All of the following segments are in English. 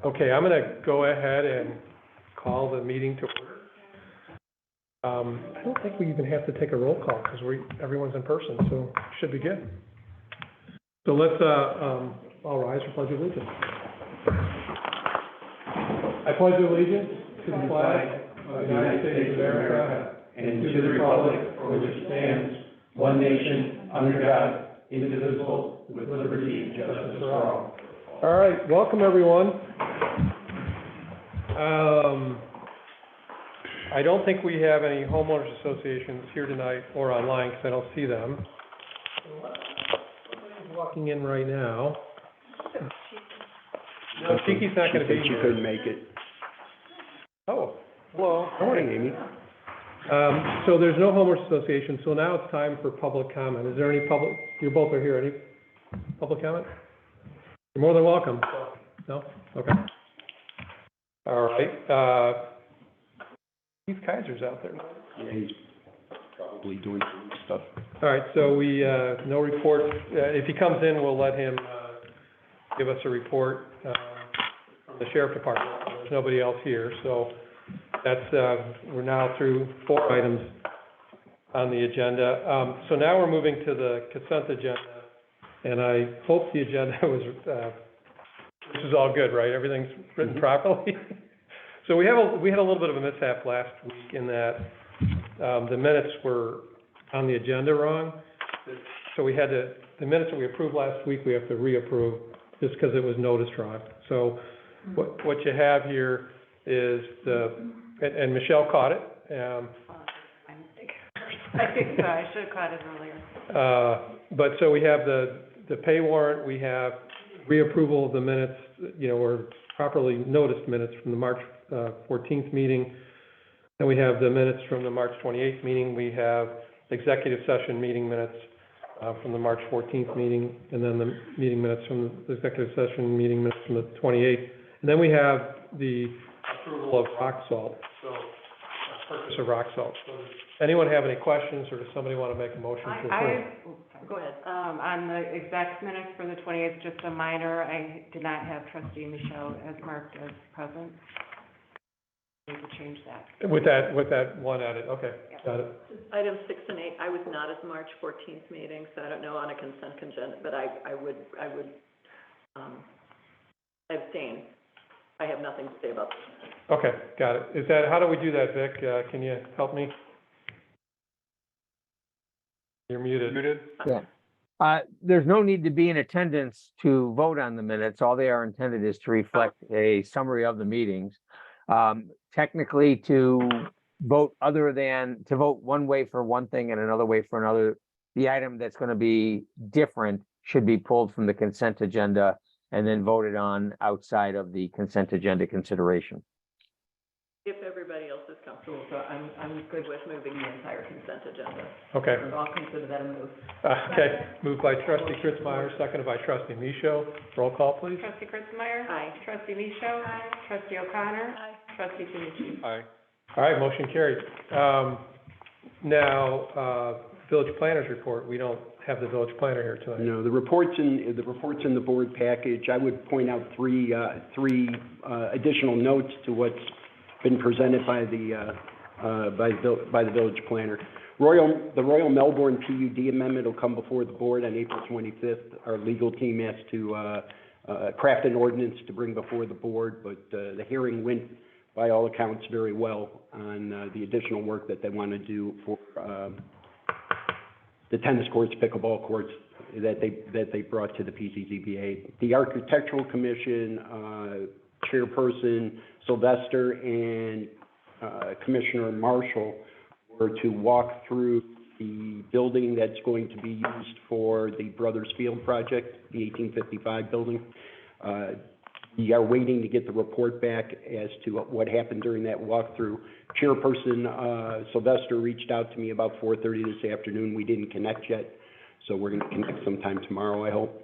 Okay, I'm gonna go ahead and call the meeting to order. I don't think we even have to take a roll call because everyone's in person, so should be good. So let's, all rise for Pledge of Allegiance. I pledge allegiance to the flag of the United States of America and to the republic for which it stands, one nation, under God, indivisible, with liberty and justice for all. All right, welcome everyone. I don't think we have any homeowners associations here tonight or online because I don't see them. Somebody's walking in right now. No, Chiki's not going to be here. She couldn't make it. Oh, hello. Good morning, Amy. So there's no homeowners association, so now it's time for public comment. Is there any public, you both are here, any public comment? You're more than welcome. No? Okay. All right. Keith Kaiser's out there. Yeah, he's probably doing some stuff. All right, so we, no report. If he comes in, we'll let him give us a report from the sheriff department. There's nobody else here, so that's, we're now through 4 items on the agenda. So now we're moving to the consent agenda, and I hope the agenda was, this is all good, right? Everything's written properly? So we had a little bit of a mishap last week in that the minutes were on the agenda wrong. So we had to, the minutes that we approved last week, we have to reapprove just because it was noticed wrong. So what you have here is and Michelle caught it. My mistake. I think so, I should have caught it earlier. But so we have the pay warrant, we have reapproval of the minutes, or properly noticed minutes from the March 14th meeting. Then we have the minutes from the March 28th meeting. We have executive session meeting minutes from the March 14th meeting, and then the meeting minutes from the executive session meeting minutes from the 28th. And then we have the approval of rock salt, so purchase of rock salt. So does anyone have any questions, or does somebody want to make a motion to approve? Go ahead. On the exec minutes for the 28th, just a minor, I did not have trustee Michelle as marked as present. We could change that. With that one added, okay, Yeah. got it. Items 6 and 8, I was not at the March 14th meeting, so I don't know on a consent agenda, but I would abstain. I have nothing to say about this. Okay, got it. How do we do that, Vic? Can you help me? You're muted. Yeah. There's no need to be in attendance to vote on the minutes. All they are intended is to reflect a summary of the meetings. Technically, to vote one way for one thing and another way for another, the item that's going to be different should be pulled from the consent agenda and then voted on outside of the consent agenda consideration. If everybody else is comfortable, so I'm good with moving the entire consent agenda. Okay. I'll consider that a move. Okay, moved by trustee Kritzmeyer, seconded by trustee Michaud. Roll call, please. Trustee Kritzmeyer? Aye. Trustee Michaud? Aye. Trustee O'Connor? Aye. Trustee Finucci? Aye. All right, motion carried. Now, village planners report. We don't have the village planner here tonight. No, the reports in the board package. I would point out three additional notes to what's been presented by the village planner. The Royal Melbourne PUD amendment will come before the board on April 25th. Our legal team has to craft an ordinance to bring before the board, but the hearing went, by all accounts, very well on the additional work that they want to do for the tennis courts, pickleball courts that they brought to the PCZBA. The Architectural Commission chairperson Sylvester and Commissioner Marshall were to walk through the building that's going to be used for the Brothers Field project, the 1855 building. We are waiting to get the report back as to what happened during that walkthrough. Chairperson Sylvester reached out to me about 4:30 this afternoon. We didn't connect yet, so we're going to connect sometime tomorrow, I hope.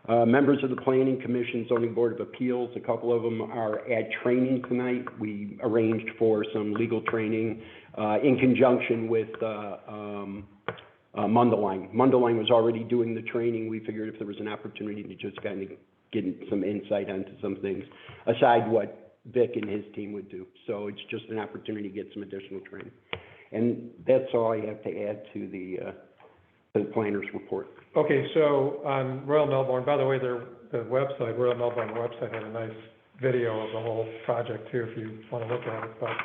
Members of the Planning Commission, Zoning Board of Appeals, a couple of them are at training tonight. We arranged for some legal training in conjunction with Mundelein. Mundelein was already doing the training. We figured if there was an opportunity to just kind of get some insight onto some things, aside what Vic and his team would do. So it's just an opportunity to get some additional training. And that's all I have to add to the planner's report. Okay, so on Royal Melbourne, by the way, the website, Royal Melbourne website had a nice video of the whole project too, if you want to look at it. But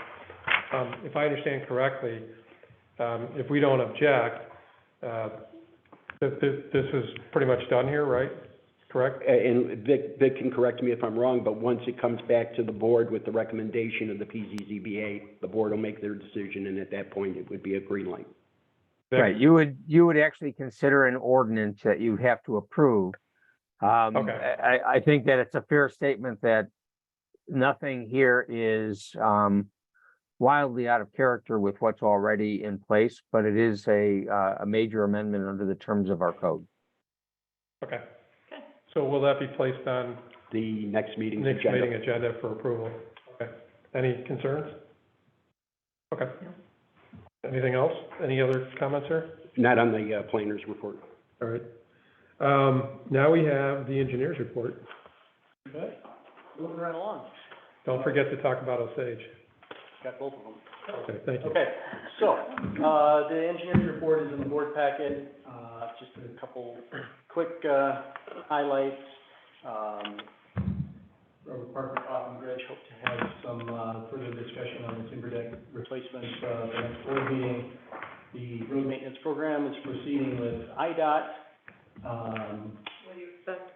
if I understand correctly, if we don't object, this is pretty much done here, right? Correct? And Vic can correct me if I'm wrong, but once it comes back to the board with the recommendation of the PZZBA, the board will make their decision, and at that point, it would be a green light. Vic? Right, you would actually consider an ordinance that you have to approve. Okay. I think that it's a fair statement that nothing here is, wildly out of character with what's already in place, but it is a major amendment under the terms of our code. Okay. So will that be placed on The next meeting's next agenda. meeting agenda for approval? Okay. Any concerns? Okay. Anything else? Any other comments, sir? Not on the planner's report. All right. Now we have the engineer's report. Okay, moving right along. Don't forget to talk about Osage. Got both of them. Okay, thank you. Okay, so, the engineer's report is in the board packet, just a couple quick, highlights. Road Department, Bob and Rich hope to have some, further discussion on the timber deck replacements, the next board meeting. The road maintenance program is proceeding with IDOT. What do you expect?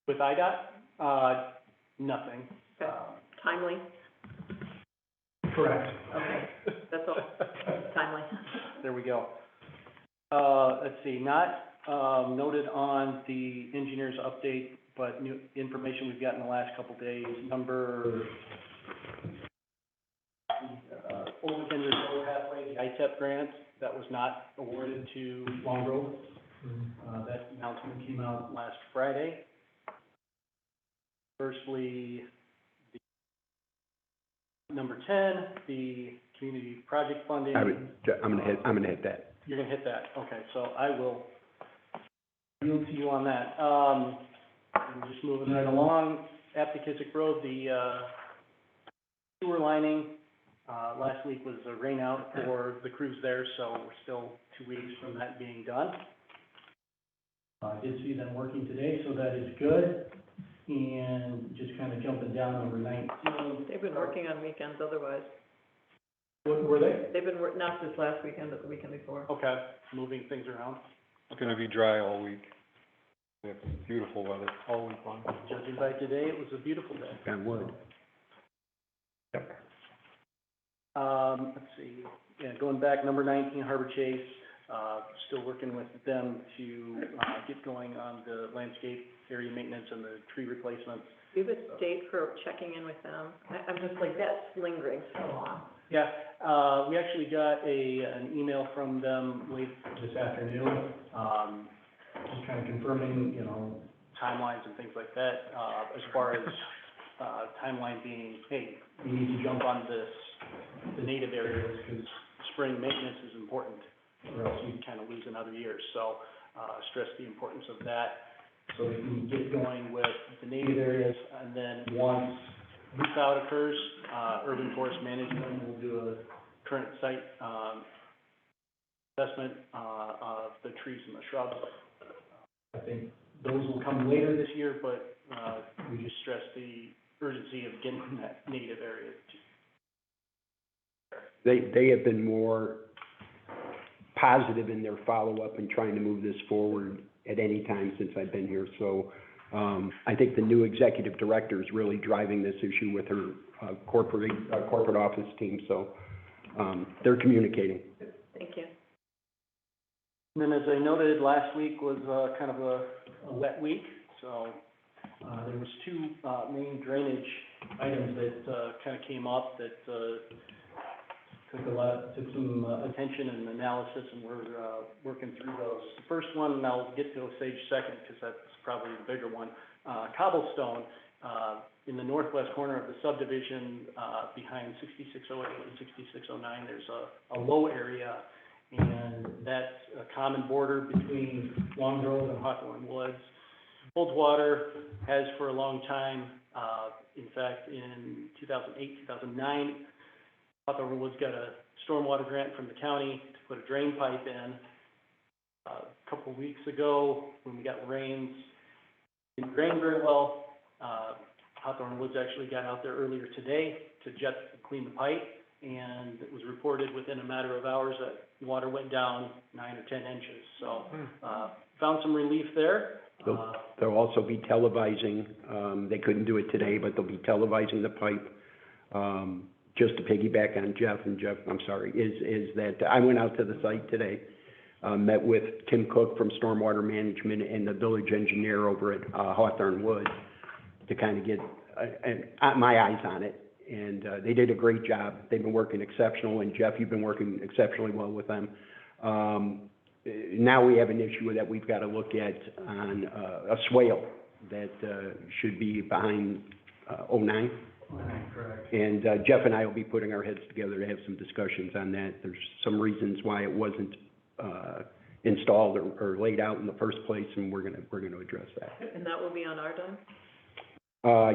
With IDOT, nothing. Okay. Timely? Correct. Okay, that's all, timely. There we go. Let's see, not, noted on the engineer's update, but new information we've got in the last couple days, number, Old Kendrick Road Pathway, the ITEP grant, that was not awarded to Long Grove. That announcement came out last Friday. Firstly, number 10, the community project funding. I'm gonna hit that. You're gonna hit that, okay, so I will yield to you on that. And just moving right along, Aptekissick Road, the, sewer lining, last week was a rain out for the crews there, so we're still 2 weeks from that being done. I did see them working today, so that is good. And just kind of jumping down number 19. They've been working on weekends otherwise. Were they? They've been not this last weekend, but the weekend before. Okay, moving things around. It's gonna be dry all week. We have beautiful weather all week long. Judging by today, it was a beautiful day. On wood. Let's see, yeah, going back, number 19, Harbor Chase, still working with them to, get going on the landscape area maintenance and the tree replacements. Do you have a date for checking in with them? I'm just like, that's lingering so long. Yeah, we actually got an email from them late this afternoon, just kind of confirming, you know, timelines and things like that, as far as, timeline being, hey, we need to jump on the native areas, because spring maintenance is important, or else you kind of lose another year, so, stress the importance of that, so we can get going with the native areas, and then once roof out occurs, urban forest management will do a current site, assessment, of the trees and the shrubs. I think those will come later this year, but, we just stress the urgency of getting that native area. They have been more positive in their follow-up and trying to move this forward at any time since I've been here. So, I think the new executive director is really driving this issue with her, corporate office team, so, they're communicating. Thank you. And then, as I noted, last week was, kind of a wet week, so, there was two, main drainage items that, kind of came up that, took some attention and analysis, and we're, working through those. The first one, and I'll get to Osage second, because that's probably the bigger one. Cobblestone, in the northwest corner of the subdivision, behind 6608 and 6609, there's a low area, and that's a common border between Long Grove and Hawthorne Woods. Holds water, has for a long time. In fact, in 2008, 2009, Hawthorne Woods got a stormwater grant from the county to put a drain pipe in. A couple of weeks ago, when we got rains, it didn't drain very well. Hawthorne Woods actually got out there earlier today to jet and clean the pipe, and it was reported within a matter of hours that water went down 9 or 10 inches. So, found some relief there. They'll also be televising, they couldn't do it today, but they'll be televising the pipe. Just to piggyback on Jeff, and Jeff, I'm sorry, is that I went out to the site today, met with Tim Cook from Stormwater Management and the village engineer over at Hawthorne Woods to kind of get my eyes on it. And they did a great job. They've been working exceptional, and Jeff, you've been working exceptionally well with them. Now we have an issue that we've got to look at on a swale that should be behind 09. Correct. And Jeff and I will be putting our heads together to have some discussions on that. There's some reasons why it wasn't installed or laid out in the first place, and we're gonna address that. And that will be on our dime?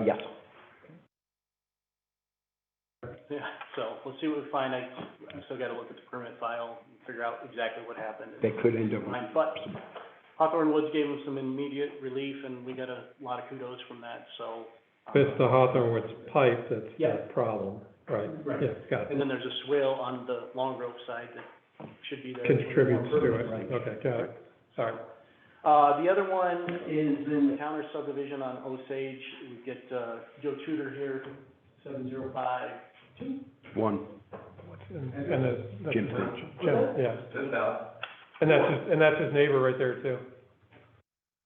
Yes. Yeah, so we'll see what we find. I still gotta look at the permit file and figure out exactly what happened. They could end up. But Hawthorne Woods gave them some immediate relief, and we got a lot of kudos from that, so. It's the Hawthorne Woods pipe that's Yeah. the problem, right? Right. Yeah, got it. And then there's a swale on the Long Grove side that should be there. Contributes to it, Right. okay, got it. All right. The other one is in the counter subdivision on Osage. We get, Joe Tudor here, 705. One. And that's Jim. Jim, yeah. And that's his neighbor right there too.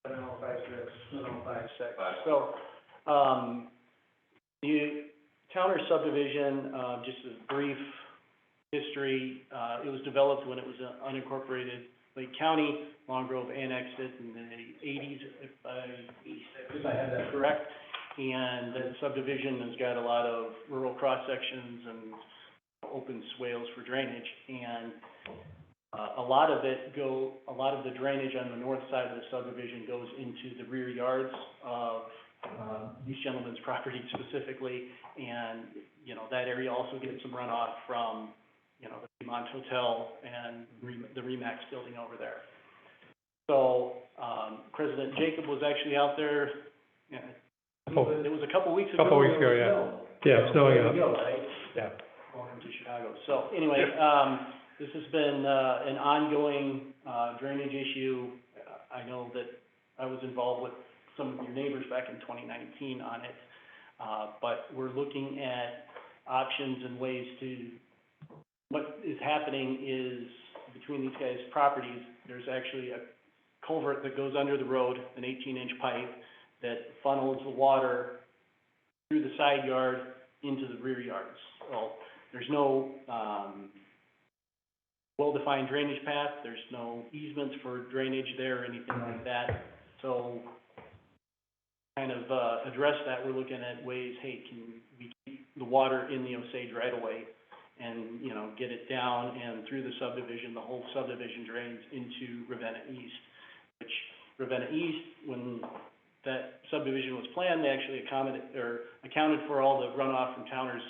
70556. So, the counter subdivision, just a brief history, it was developed when it was unincorporated Lake County. Long Grove annexed it in the 80s, if I have that correct. And that subdivision has got a lot of rural cross sections and open swales for drainage. And a lot of the drainage on the north side of the subdivision goes into the rear yards of these gentlemen's property specifically. And, you know, that area also gets some runoff from, you know, the Fremont Hotel and the Remax building over there. So, President Jacob was actually out there, it was a couple weeks ago. Couple weeks ago, yeah, snowing out. Right? Yeah. Welcome to Chicago. So anyway, this has been an ongoing drainage issue. I know that I was involved with some of your neighbors back in 2019 on it, but we're looking at options and ways to. What is happening is between these guys' properties, there's actually a culvert that goes under the road, an 18-inch pipe that funnels the water through the side yard into the rear yards. So there's no well-defined drainage path, there's no easements for drainage there or anything like that. So kind of address that, we're looking at ways, hey, can we keep the water in the Osage right away and, you know, get it down and through the subdivision, the whole subdivision drains into Ravenna East, which Ravenna East, when that subdivision was planned, they actually accounted for all the runoff from towners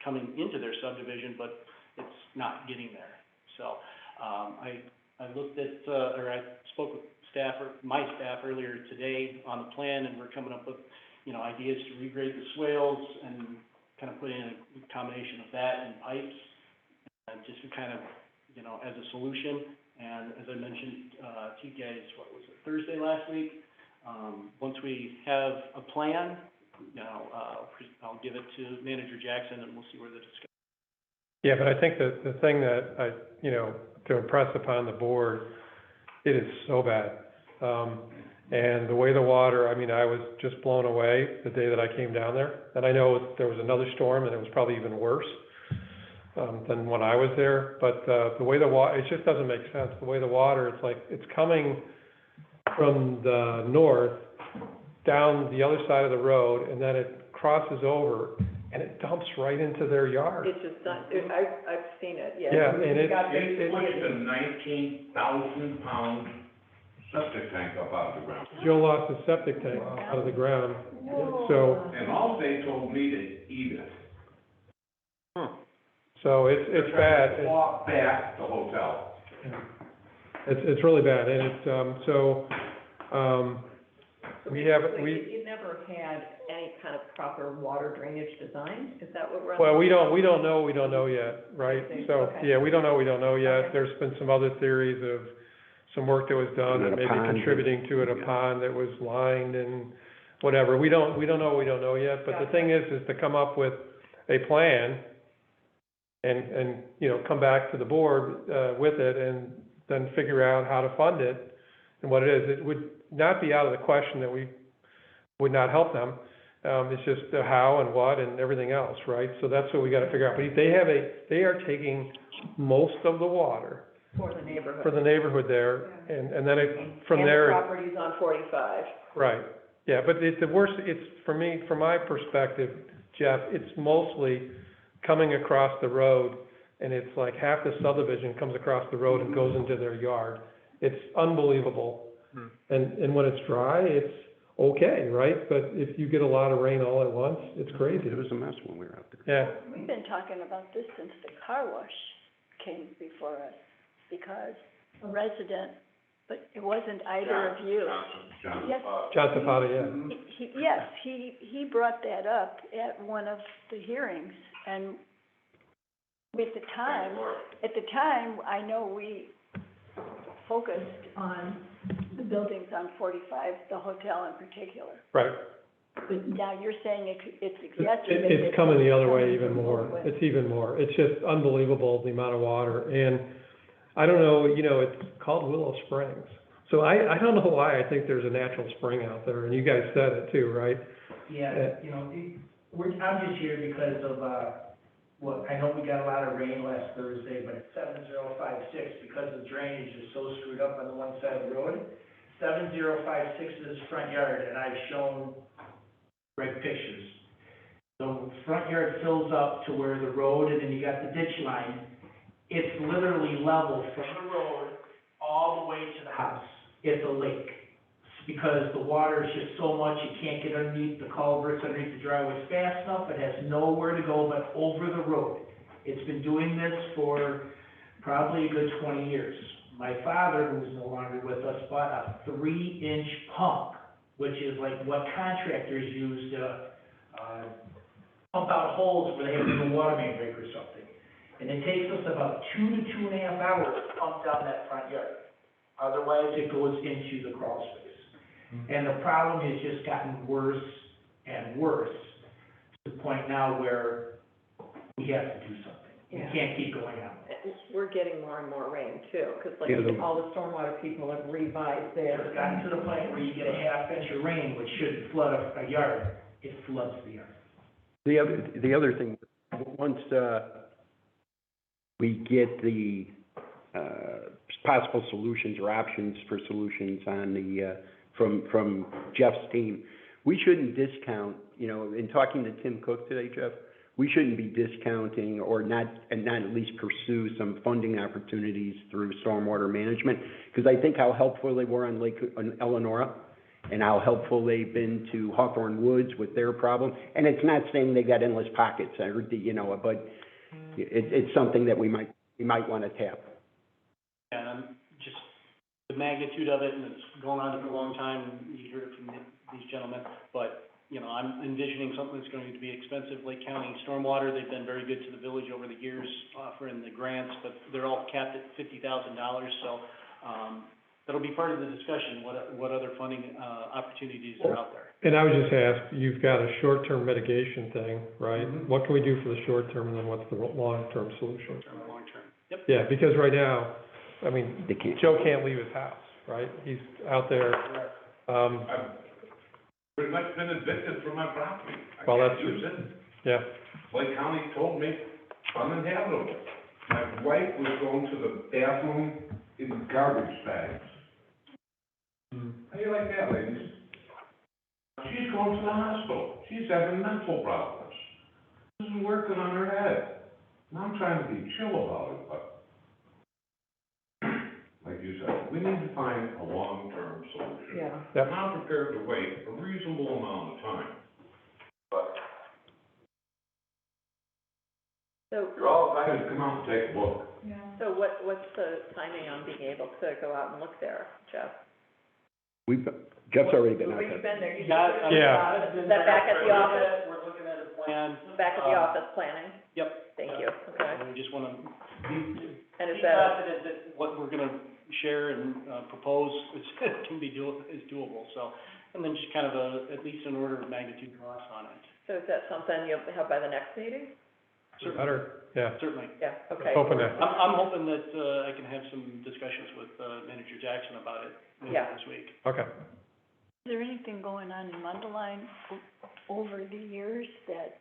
coming into their subdivision, but it's not getting there. So, I looked at, I spoke with my staff earlier today on the plan, and we're coming up with, you know, ideas to regrade the swales and kind of put in a combination of that and pipes, just to kind of, you know, as a solution. And as I mentioned, to you guys, Thursday last week? Once we have a plan, you know, I'll give it to Manager Jackson and we'll see where the discussion. Yeah, but I think that the thing that to impress upon the board, it is so bad. And the way the water, I mean, I was just blown away the day that I came down there. And I know there was another storm and it was probably even worse, than when I was there. But, the way the water, it just doesn't make sense. The way the water, it's like, it's coming from the north down the other side of the road, and then it crosses over and it dumps right into their yard. It's just not, I've seen it, yeah. Yeah, and We got it- They pushed a 19,000-pound septic tank up out of the ground. Joe lost his septic tank out of the ground, so, And all they told me to eat it. so it's bad. It's- Walk back the hotel. It's really bad, and it's, we have, You never had any kind of proper water drainage design? Is that what we're? well, we don't know yet, right? So, Okay. yeah, we don't know yet. Okay. There's been some other theories of some work that was done that A may be pond. contributing to it, a Yeah. pond that was lined and whatever. We don't know yet, but the thing is to come up with a plan and, you know, come back to the board, with it and then figure out how to fund it and what it is. It would not be out of the question that we would not help them. It's just the how and what and everything else, right? So that's what we gotta figure out. But they are taking most of the water For the neighborhood. for the neighborhood there, and then from there. And the properties on 45. Right, yeah, but the worst, it's, for me, from my perspective, Jeff, it's mostly coming across the road, and it's like half the subdivision comes across the road and goes into their yard. It's unbelievable. And when it's dry, it's okay, right? But if you get a lot of rain all at once, it's crazy. It was a mess when we were out there. Yeah, We've been talking about this since the car wash came before us, because a resident, but it wasn't either of you. John, Yes. John Tafada, yeah. Yes, he brought that up at one of the hearings, and at the time, I know we focused on the buildings on 45, the hotel in particular. Right. But now you're saying it's exacerbated. It's coming the other way coming even from more. both ways. It's even more. It's just unbelievable, the amount of water. And I don't know, you know, it's called Willow Springs. So I don't know why I think there's a natural spring out there, and you guys said it too, right? Yeah, you know, I'm just here because of, I know we got a lot of rain last Thursday, but it's 7056, because the drainage is so screwed up on the one side of the road. 7056 is his front yard, and I've shown Greg pictures. The front yard fills up to where the road, and then you got the ditch line. It's literally level from the road all the way to the house. It's a lake. Because the water is just so much, you can't get underneath the culverts, underneath the driveways fast enough. It has nowhere to go but over the road. It's been doing this for probably a good 20 years. My father, who's no longer with us, bought a 3-inch pump, which is like what contractors use to, pump out holes where they have to do a water main break or something. And it takes us about 2 to 2.5 hours to pump down that front yard. Otherwise, it goes into the crawl space. And the problem has just gotten worse and worse, to the point now where we have to do something. We Yeah. can't keep going on. We're getting more and more rain too, because like Yeah, all the stormwater people have revised their. It's gotten to the point where you get a half inch of rain, which should flood a yard, it floods the yard. The other thing, once, we get the, possible solutions or options for solutions on the, from Jeff's team, we shouldn't discount, you know, in talking to Tim Cook today, Jeff, we shouldn't be discounting or not at least pursue some funding opportunities through stormwater management, because I think how helpful they were on Eleanor, and how helpful they've been to Hawthorne Woods with their problem. And it's not saying they got endless pockets, you know, but it's something that we might want to tap. And just the magnitude of it, and it's going on for a long time, you heard it from these gentlemen, but, you know, I'm envisioning something that's going to be expensive. Lake County Stormwater, they've been very good to the village over the years, offering the grants, but they're all capped at $50,000, so, that'll be part of the discussion, what other funding, opportunities are out there. And I would just ask, you've got a short-term mitigation thing, right? Mhm. What can we do for the short term, and then what's the long-term solution? Short-term and long-term. Yep. Yeah, because right now, I mean, They can't. Joe can't leave his house, right? He's out there, I've pretty much been evicted from my property. I Well, can't that's- use it. yeah, Lake County told me uninhabitable. My wife was going to the bathroom in garbage bags. How do you like that, ladies? She's going to the hospital. She's having mental problems. isn't working on her head. And I'm trying to be chill about it, but like you said, we need to find a long-term solution. Yeah. Yep. I'm prepared to wait a reasonable amount of time, but So, you're all invited to come out and take a look. so what's the timing on being able to go out and look there, Jeff? Jeff's already been out Where you there. been there? You Yeah. just- Yeah. Is that back at the office? We're looking at a plan. Back at the office planning? Yep. Thank you, okay. And we just wanna be And is be that, confident that what we're gonna share and, propose is, can be is doable, so. And then just kind of at least an order of magnitude cost on it. so is that something you'll have by the next meeting? Better, yeah. Certainly. Yeah, okay. Hoping to, I'm hoping that, I can have some discussions with, Manager Jackson about it later Yeah. this week. okay. Is there anything going on in Mundelein over the years that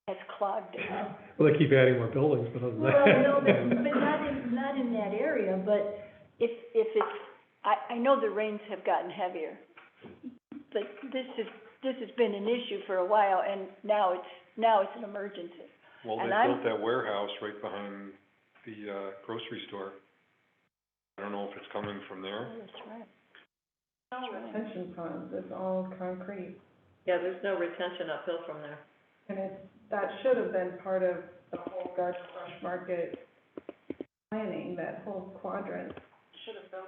has clogged it up? Well, they keep adding more buildings, but other than that. Well, no, but not in that area, but if it's, I know the rains have gotten heavier, but this has been an issue for a while, and now it's an emergency. Well, And they I'm- built that warehouse right behind the, grocery store. I don't know if it's coming from there. Oh, that's right. No retention ponds, it's all concrete. Yeah, there's no retention uphill from there. And that should have been part of the whole Garden Fresh Market planning, that whole quadrant. Should have built.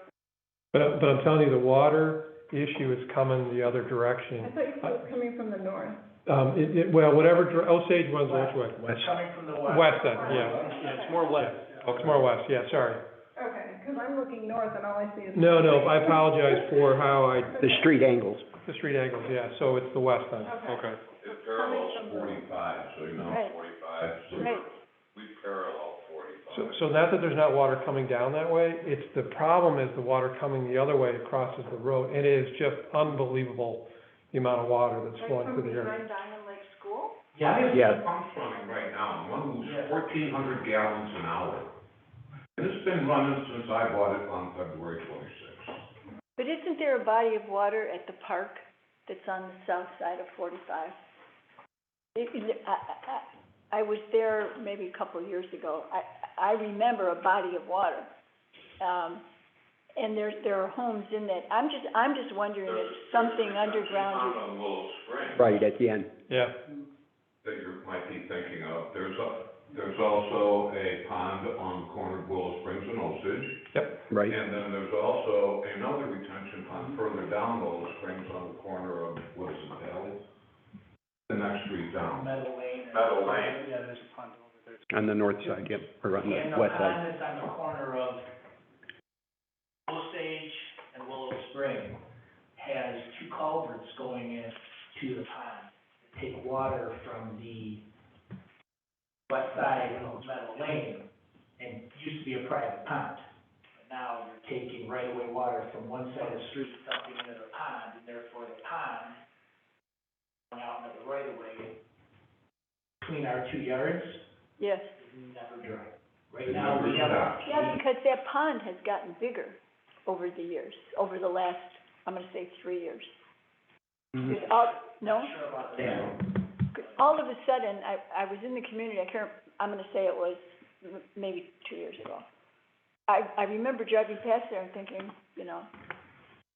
But I'm telling you, the water issue is coming the other I direction. thought you said it was coming from the north. Well, whatever, Osage runs which way? West. Coming from the west. West then, yeah. Yeah, it's more west. Oh, it's more west, yeah, sorry. Okay, 'cause I'm looking north and all I see is. No, I apologize for how The street angles. the street angles, yeah, so it's the west then. Okay. It parallels 45, so you know, Right. 45, so Right. we parallel 45. So not that there's not water coming down that way, it's the problem is the water coming the other way crosses the road. It is just unbelievable, the amount of water that's flowing through the area. Diamond Lake School? Yeah. Pump's running right now, one moves 1,400 gallons an hour. And it's been running since I bought it on February 26th. But isn't there a body of water at the park that's on the south side of 45? I was there maybe a couple of years ago. I remember a body of water. And there are homes in that. I'm just wondering if something underground There's is. a Willow Spring Right, at the end. Yeah, that you might be thinking of. There's also a pond on the corner of Willow Springs and Osage. Right. And then there's also another retention pond further down Willow Springs on the corner of Wilson Valley. The next street down. Meadow Lane. Meadow Lane. Yeah, there's a pond over there. On the north side, yep, or on And the the west side. pond that's on the corner of Osage and Willow Spring has two culverts going in to the pond. that Take water from the west side of Meadow Lane, and it used to be a private pond. But now you're taking right-of-way water from one side of the street dumping into the pond, and therefore the pond going out into the right-of-way between our 2 yards Yes. is never dry. Right It now, never we have stops. Yeah, because that pond has gotten bigger over the years, over the last, I'm gonna say 3 years. It's all, no? Not sure about that. All of a sudden, I was in the community, I'm gonna say it was maybe 2 years ago. I remember driving past there and thinking,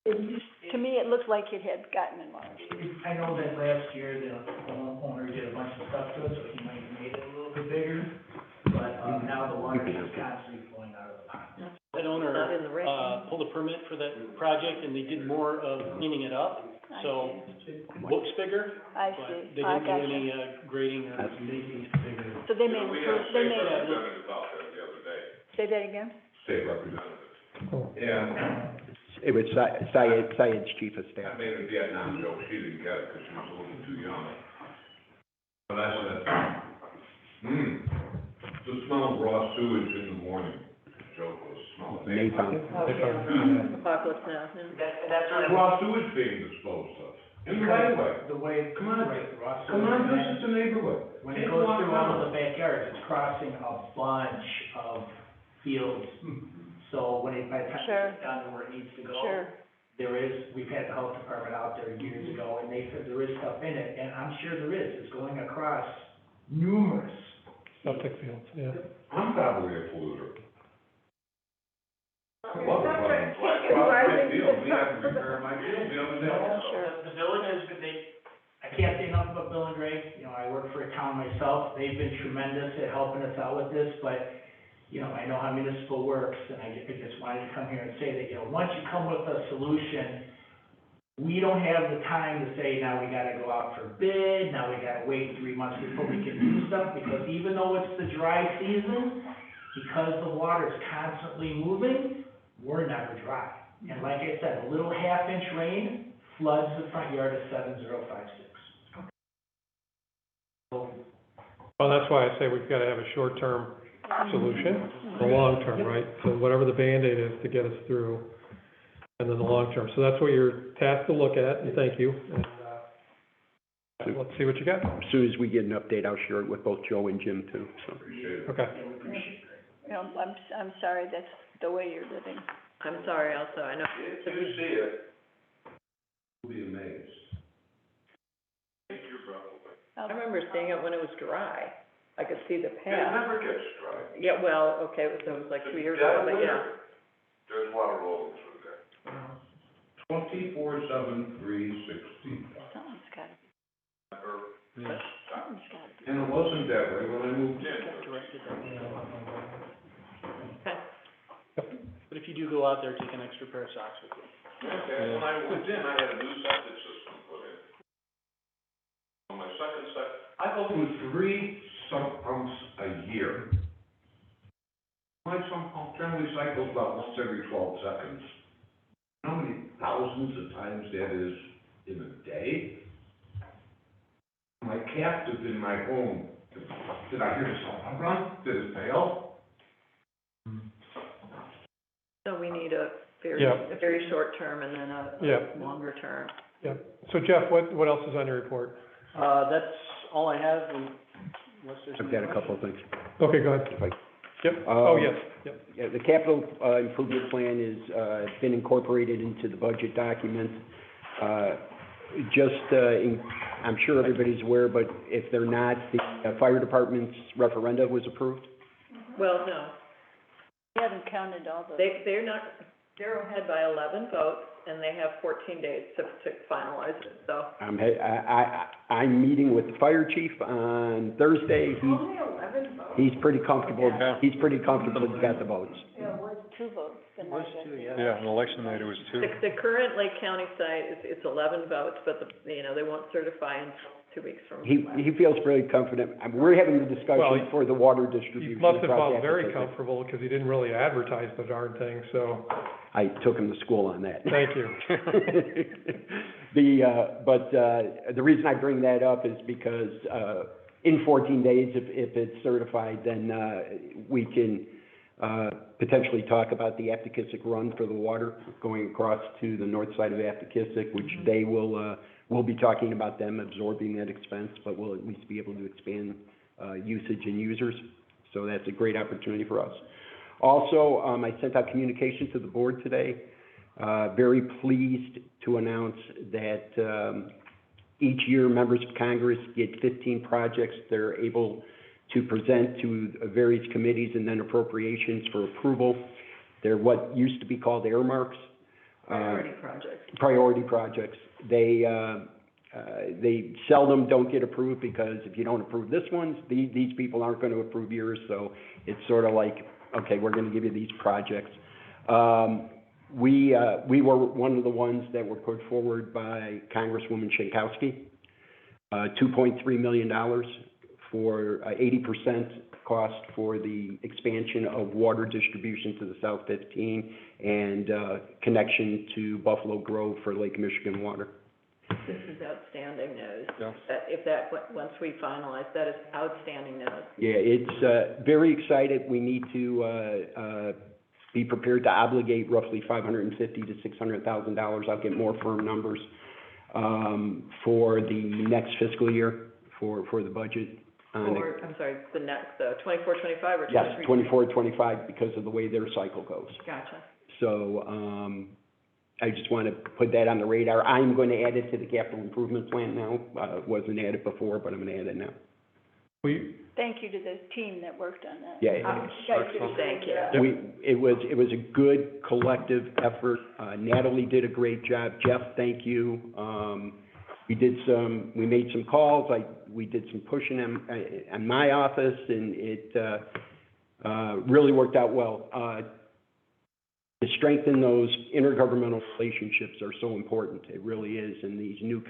to me, it looked like it had gotten enlarged. I know that last year, the homeowner did a bunch of stuff to it, so he might have made it a little bit bigger, but, now the water is constantly flowing out of the pond. That owner, Not in the right one. pulled a permit for that project, and they did more of cleaning it up, so it looks bigger, I but see, they I didn't do gotcha. any, grading or. That's- Making it bigger. So they made, We had a they state made, representative out there the other day, say that again? state representative. cool. And It was Syed's chief of I staff. made a Vietnam joke, she didn't get it because she was a little too young. But I said, the smell of raw sewage in the morning. The joke was smell of napalm. Oh, Apocalypse Now, yeah. That's There's raw sewage being disposed of, in the right of way. The way, Come on. right, Ross. Come on, this is the neighborhood. When it Take a goes walk through all around. of the backyards, it's crossing a bunch of fields. So when by the time Sure. it gets down to where it needs to go. Sure, We've had the health department out there years ago, and they said there is stuff in it, and I'm sure there is. It's going across numerous. Septic fields, yeah. I'm probably a polluter. Well, Well, that's right. across my field, we had to repair my field the other day. Sure. The village is, I can't say enough about Bill and Greg, you know, I work for a town myself, they've been tremendous at helping us out with this, but, you know, I know how municipal works, and I just wanted to come here and say that, you know, once you come with a solution, we don't have the time to say, now we gotta go out for bid, now we gotta wait 3 months before we can do stuff, because even though it's the dry season, because the water's constantly moving, we're never dry. And like I said, a little half-inch rain floods the front yard of 7056. Well, that's why I say we've gotta have a short-term solution, the long-term, right? So whatever the Band-Aid is to get us through, and then the long-term. So that's what you're tasked to look at, and thank you, and, let's see what you got. As soon as we get an update, I'll share it with both Joe and Jim too, so. Okay. You know, I'm sorry, that's the way you're living. I'm sorry also, I know. If you see it, you'll be amazed. I remember seeing it when it was dry. I could see the It path. never gets dry. Yeah, well, okay, so it was like 2 years ago, but yeah. There's water rolling through there. 24/7, 360. Something's gotta be, Yeah. something's gotta be. And it wasn't that way when I moved in. But if you do go out there, take an extra pair of socks with you. Okay, when I moved in, I had a new septic system put in. On my second I go through 3 sump pumps a year. My sump pump generally cycles about once every 12 seconds. How many thousands of times that is in a day? My captive in my home, did I hear the sump pump run? Did it fail? So we need a Yeah. very short term and then Yeah. a longer term. Yeah. So Jeff, what else is on your report? That's all I have, unless there's I've any got a couple questions. of things. Okay, go ahead. If I Yep. Oh, yes, yep. Yeah, the capital improvement plan is been incorporated into the budget document. I'm sure everybody's aware, but if they're not, the fire department's referenda was approved. Well, no, We haven't counted all the. they're ahead by 11 votes, and they have 14 days to finalize it, so. I'm meeting with the fire chief on Thursday. Only 11 votes? He's pretty comfortable, Yeah. he's got the votes. Yeah, it was 2 votes, the night Those two, after. Yeah, on election night it was 2. The current Lake County site it's 11 votes, but they won't certify until 2 weeks from. He feels very confident. We're having the Well, discussion for the water He distribution. must have across felt very Appaquiddick. comfortable, because he didn't really advertise the darn thing, so, I took him to school on that. thank you. The reason I bring that up is because, in 14 days, if it's certified, then, we can, potentially talk about the Appaquiddick Run for the water going across to the north side of Appaquiddick, which they will, we'll be talking about them absorbing that expense, but we'll at least be able to expand, usage and users. So that's a great opportunity for us. Also, I sent out communication to the board today. Very pleased to announce that each year, members of Congress get 15 projects they're able to present to various committees and then appropriations for approval. They're what used to be called earmarks. Priority projects. They seldom don't get approved because if you don't approve this one, these people aren't going to approve yours. So it's sort of like, okay, we're going to give you these projects. We were one of the ones that were put forward by Congresswoman Schenkowski, $2.3 million for 80% cost for the expansion of water distribution to the South 15 and connection to Buffalo Grove for Lake Michigan water. This is outstanding news. Yeah. Once we finalize, that is outstanding news. Yeah, it's very excited. We need to be prepared to obligate roughly $550,000 to $600,000. I'll get more firm numbers for the next fiscal year for the budget. I'm sorry, the next, 24, 25 or 23? Yes, 24, 25, because of the way their cycle goes. Gotcha. So, I just want to put that on the radar. I'm going to add it to the capital improvement plan now. It wasn't added before, but I'm going to add it now. Thank you to the team that worked on that. Yeah, You guys did a Thank you. great job. it was a good collective effort. Natalie did a great job. Jeff, thank you. We made some calls. We did some pushing in my office, and it really worked out well. To strengthen those intergovernmental relationships are so important. It really is. And these new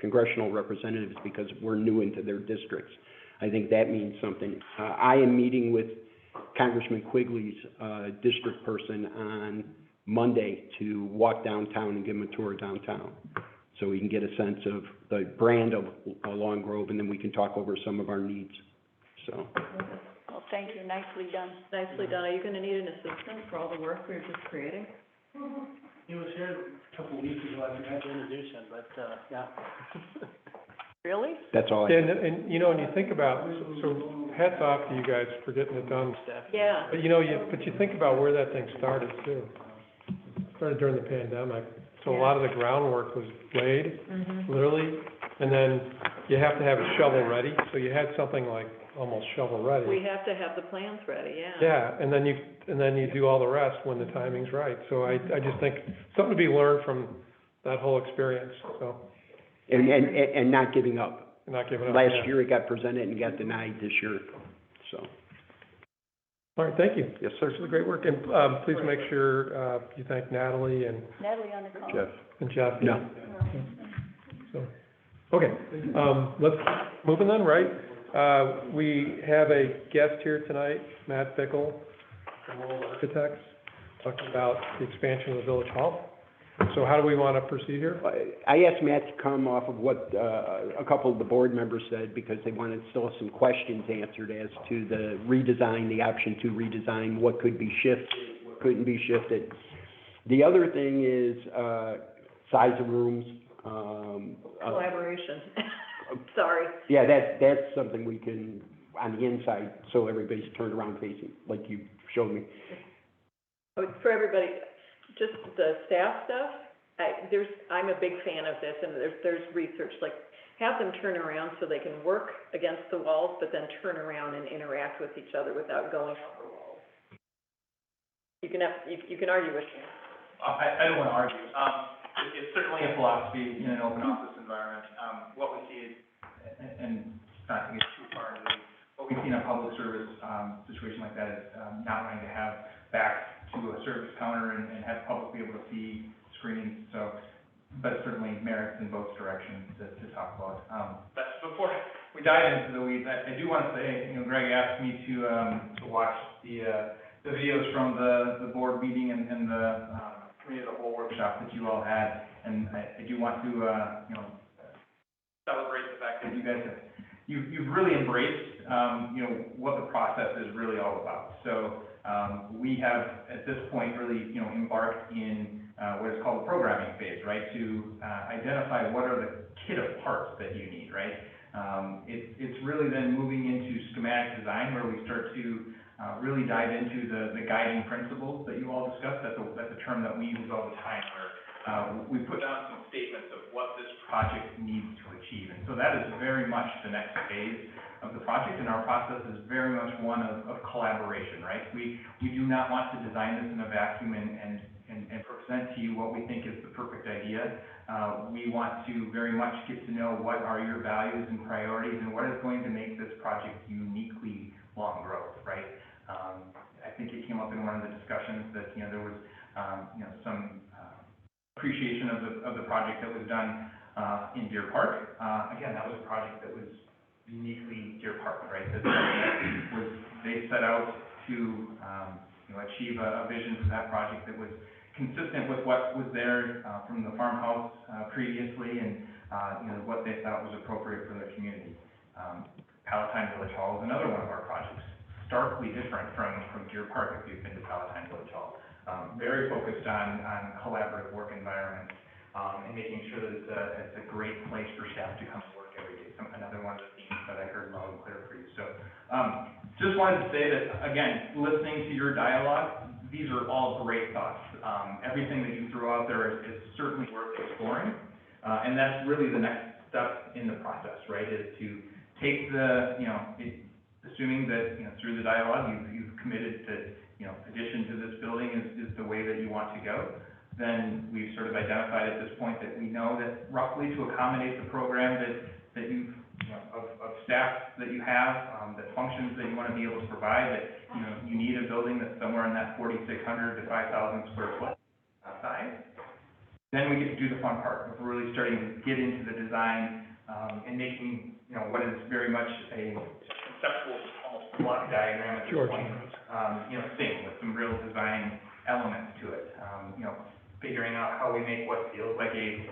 congressional representatives, because we're new into their districts, I think that means something. I am meeting with Congressman Quigley's district person on Monday to walk downtown and give him a tour downtown, so we can get a sense of the brand of Long Grove, and then we can talk over some of our needs. So. Well, thank you, nicely done. Nicely done. Are you gonna need an assistant for all the work we're just creating? He was here a couple of weeks ago, I forgot to introduce him, but, yeah. Really? That's all I have. And, you know, when you think about, so hats off to you guys for getting it done. Yeah. But, you know, you think about where that thing started too. Started during the pandemic, so a lot of the groundwork was laid, literally, and then you have to have it shovel ready, so you had something like almost shovel ready. We have to have the plans ready, yeah. Yeah, and then you do all the rest when the timing's right. So I just think something to be learned from that whole experience, so, And not giving up. not giving up. Last yeah. year it got presented and got denied this year, so. All right, thank you. Yes, sir. This is great work, and, please make sure, you thank Natalie and Natalie on the call. Jeff. Jeff. No. So, okay, let's, moving on, right? We have a guest here tonight, Matt Bickle from Lowell Architects, talking about the expansion of the Village Hall. So how do we want to proceed here? I asked Matt to come off of what a couple of the board members said, because they wanted still some questions answered as to the redesign, the option to redesign, what could be shifted, what couldn't be shifted. The other thing is size of rooms. Collaboration. Sorry. Yeah, that's something we can, on the inside, so everybody's turned around facing, like you showed me. For everybody, just the staff stuff, I'm a big fan of this, and there's research, like, have them turn around so they can work against the walls, but then turn around and interact with each other without going over walls. You can argue with me. I don't want to argue. It's certainly a philosophy in an open office environment. What we see, and not to get too far into it, what we see in a public service situation like that is not wanting to have back to a service counter and have public be able to see screens. So, but certainly merits in both directions to talk about. But before we dive into the weeds, I do want to say, you know, Greg asked me to watch the videos from the board meeting and the committee of the whole workshop that you all had, and I do want to you know, celebrate the fact that you guys have you've really embraced you know, what the process is really all about. So we have at this point really, you know, embarked in what is called the programming phase, right? To identify what are the kit of parts that you need, right? It's really then moving into schematic design, where we start to really dive into the guiding principles that you all discussed. That's a term that we use all the time, where we put down some statements of what this project needs to achieve. And so that is very much the next phase of the project, and our process is very much one of collaboration, right? We do not want to design this in a vacuum and present to you what we think is the perfect idea. We want to very much get to know what are your values and priorities, and what is going to make this project uniquely Long Grove, right? I think it came up in one of the discussions that, you know, there was, you know, some appreciation of the project that was done in Deer Park. Again, that was a project that was uniquely Deer Park, right? That they set out to you know, achieve a vision for that project that was consistent with what was there from the farmhouse previously, and you know, what they thought was appropriate for their community. Palatine Village Hall is another one of our projects, starkly different from Deer Park, if you've been to Palatine Village Hall. Very focused on collaborative work environments, and making sure that it's a great place for staff to come to work every day. Another one of the themes that I heard loud and clear for you. So, just wanted to say that, again, listening to your dialogue, these are all great thoughts. Everything that you throw out there is certainly worth exploring, and that's really the next step in the process, right? Is to take the, assuming that, through the dialogue, you've committed that, addition to this building is the way that you want to go, then we've sort of identified at this point that we know that roughly to accommodate the program that you've, of staff that you have, that functions that you want to be able to provide, that, you need a building that's somewhere in that 4,600 to 5,000 square foot size. Then we get to do the fun part, of really starting to get into the design, and making, what is very much a conceptual, almost block diagram at this point. Sync with some real design elements to it. Figuring out how we make what feels like a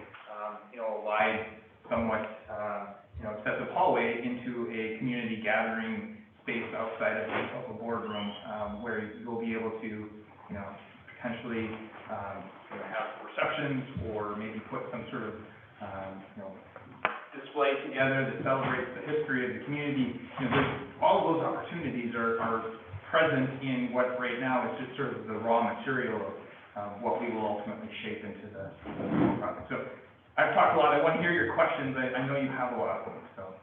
wide, somewhat, excessive hallway into a community gathering space outside of a boardroom, where you'll be able to, potentially, have receptions, or maybe put some sort of, display together that celebrates the history of the community. All of those opportunities are present in what right now is just sort of the raw material of what we will ultimately shape into the project. So I've talked a lot. I want to hear your questions. I know you have a lot of them, so.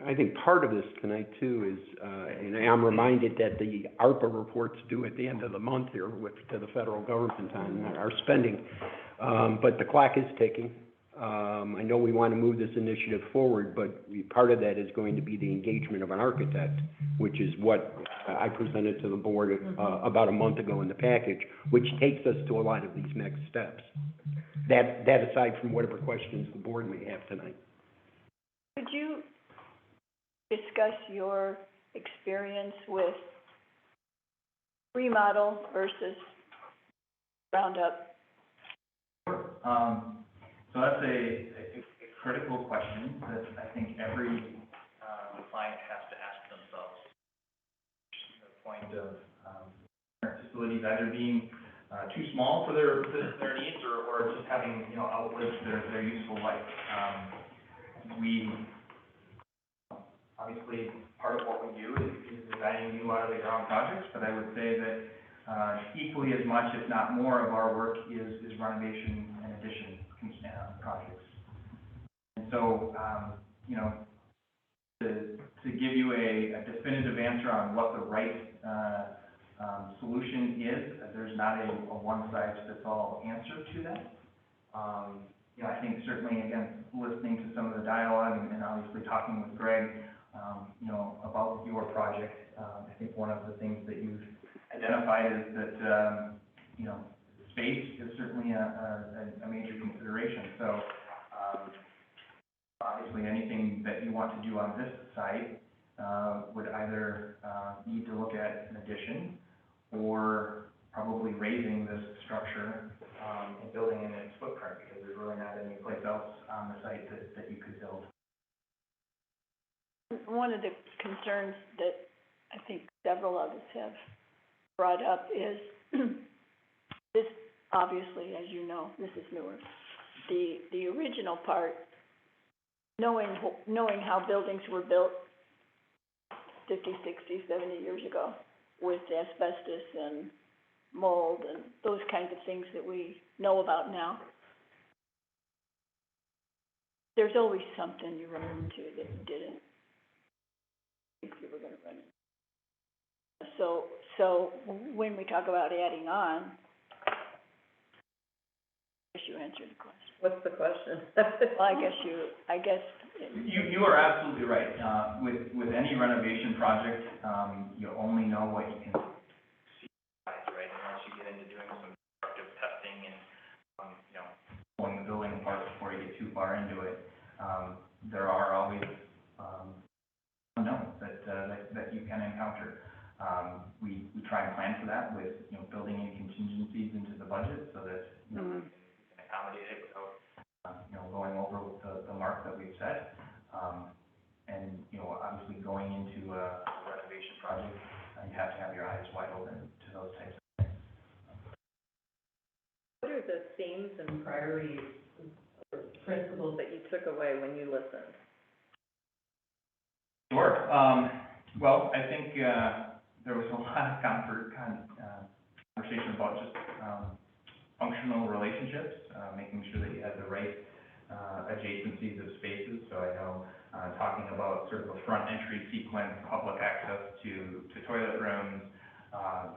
I think part of this tonight too is, and I'm reminded that the ARPA reports due at the end of the month here to the federal government on our spending, but the clock is ticking. I know we want to move this initiative forward, but part of that is going to be the engagement of an architect, which is what I presented to the board about a month ago in the package, which takes us to a lot of these next steps. That aside from whatever questions the board may have tonight. Could you discuss your experience with remodel versus ground up? Sure. So that's a critical question that I think every client has to ask themselves. The point of facilities either being too small for their needs, or just having outlived their useful life. We obviously, part of what we do is designing new out of the ground projects, but I would say that equally as much, if not more, of our work is renovation and addition projects. And so, to give you a definitive answer on what the right solution is, there's not a one-size-fits-all answer to that. I think certainly, again, listening to some of the dialogue and obviously talking with Greg, about your project, I think one of the things that you've identified is that, space is certainly a major consideration. So, obviously, anything that you want to do on this site would either need to look at an addition, or probably raising this structure and building in its footprint, because there's really not any place else on the site that you could build. One of the concerns that I think several of us have brought up is this, obviously, as you know, this is newer. The original part, knowing how buildings were built 50, 60, 70 years ago with asbestos and mold and those kinds of things that we know about now, there's always something you run into that you didn't think you were going to run into. So when we talk about adding on, I guess you answered the question. What's the question? Well, I guess. You are absolutely right. With any renovation project, you only know what you can see, right? Unless you get into doing some constructive testing and, pulling the building apart before you get too far into it. There are always unknowns that you can encounter. We try and plan for that with, building in contingencies into the budget so that, we can accommodate it without, going over the mark that we've set. And, obviously going into a renovation project, you have to have your eyes wide open to those types of things. What are the themes and priorities or principles that you took away when you listened? Sure. Well, I think there was a lot of conversation about just functional relationships, making sure that you had the right adjacencies of spaces. So I know, talking about sort of a front entry sequence, public access to toilet rooms,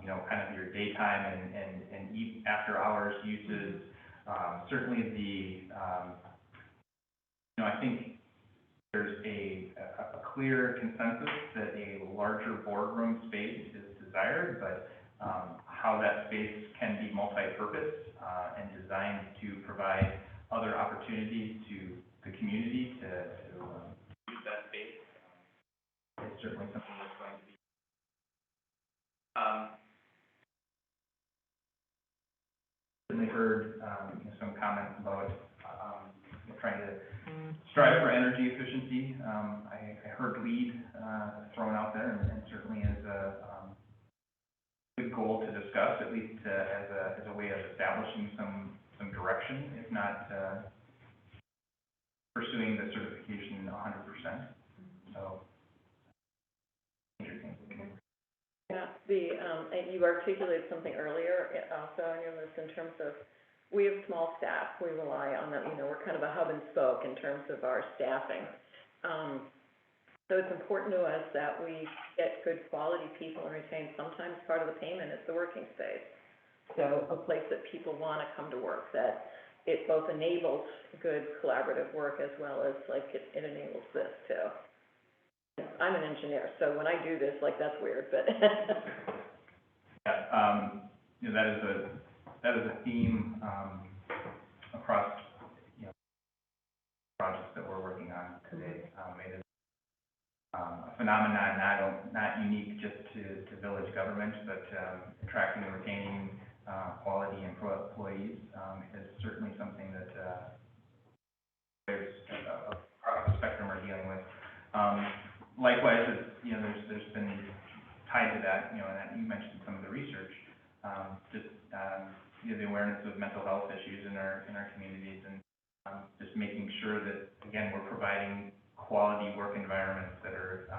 you know, kind of your daytime and after hours uses. Certainly the, you know, I think there's a clear consensus that a larger boardroom space is desired, but how that space can be multi-purpose and designed to provide other opportunities to the community to use that space is certainly something that's going to be. Certainly heard you know, some comments about trying to strive for energy efficiency. I heard LEED thrown out there, and certainly is a good goal to discuss, at least as a way of establishing some direction, if not pursuing the certification 100%. So, interesting. Yeah, you articulated something earlier also on your list in terms of, we have small staff, we rely on them, you know, we're kind of a hub and spoke in terms of our staffing. So it's important to us that we get good quality people and retain. Sometimes part of the payment is the working space. So a place that people want to come to work, that it both enables good collaborative work as well as like it enables this too. I'm an engineer, so when I do this, like, that's weird, but. Yeah, you know, that is a theme across, you know, projects that we're working on today. It is a phenomenon not unique just to village government, but attracting and retaining quality employees is certainly something that there's across the spectrum we're dealing with. Likewise, you know, there's been tied to that, you know, and you mentioned some of the research, just you know, the awareness of mental health issues in our communities, and just making sure that, again, we're providing quality work environments that are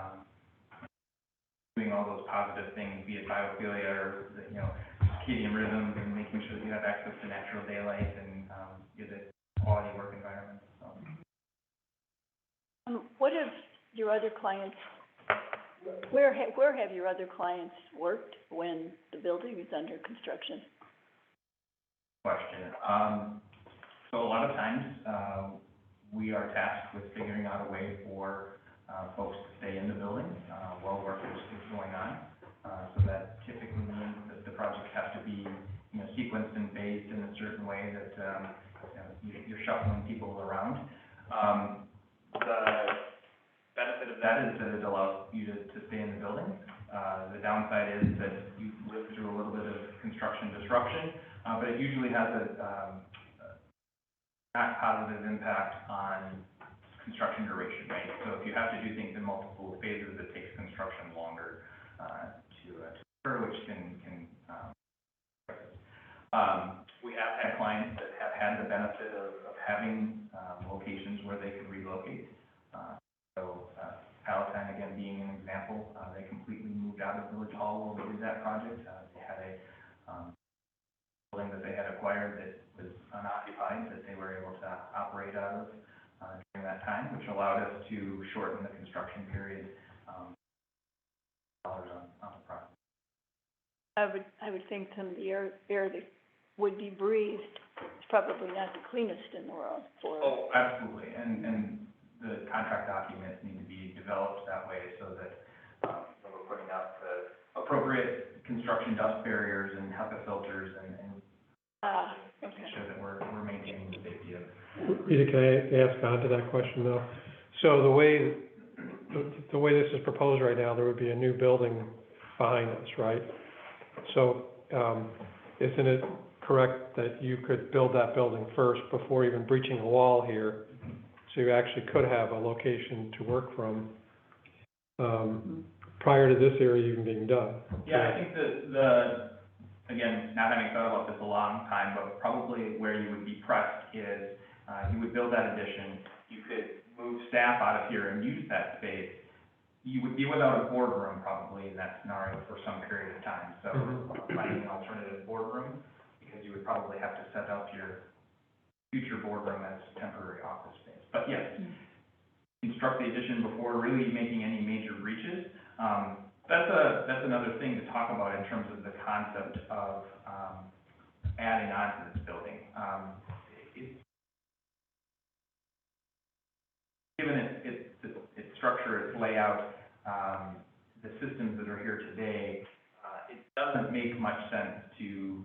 doing all those positive things, be it biophilia or you know, circadian rhythms, and making sure that you have access to natural daylight and you know, the quality work environments. So. What have your other clients, where have your other clients worked when the building is under construction? Question. So a lot of times, we are tasked with figuring out a way for folks to stay in the building while work is going on. So that typically means that the project has to be, you know, sequenced and phased in a certain way that you know, you're shuffling people around. The benefit of that is that it allows you to stay in the building. The downside is that you live through a little bit of construction disruption, but it usually has a not positive impact on construction duration, right? So if you have to do things in multiple phases, it takes construction longer to occur, which can we have had clients that have had the benefit of having locations where they could relocate. So Palatine, again, being an example, they completely moved out of Village Hall when we did that project. They had a building that they had acquired that was unoccupied, that they were able to operate out of during that time, which allowed us to shorten the construction period on the project. I would think some of the air that would be breathed is probably not the cleanest in the world for. Oh, absolutely, and the contract documents need to be developed that way so that we're putting out the appropriate construction dust barriers and HEPA filters and making sure that we're maintaining the safety of. Rita, can I ask on to that question though? So the way this is proposed right now, there would be a new building behind us, right? So, isn't it correct that you could build that building first before even breaching a wall here? So you actually could have a location to work from, prior to this area even being done? Yeah, I think the again, not having thought about this a long time, but probably where you would be pressed is, you would build that addition, you could move staff out of here and use that space. You would be without a boardroom probably in that scenario for some period of time. So finding an alternative boardroom, because you would probably have to set up your future boardroom as temporary office space. But yes, construct the addition before really making any major breaches. That's another thing to talk about in terms of the concept of, adding on to this building. Given its structure, its layout, the systems that are here today, it doesn't make much sense to,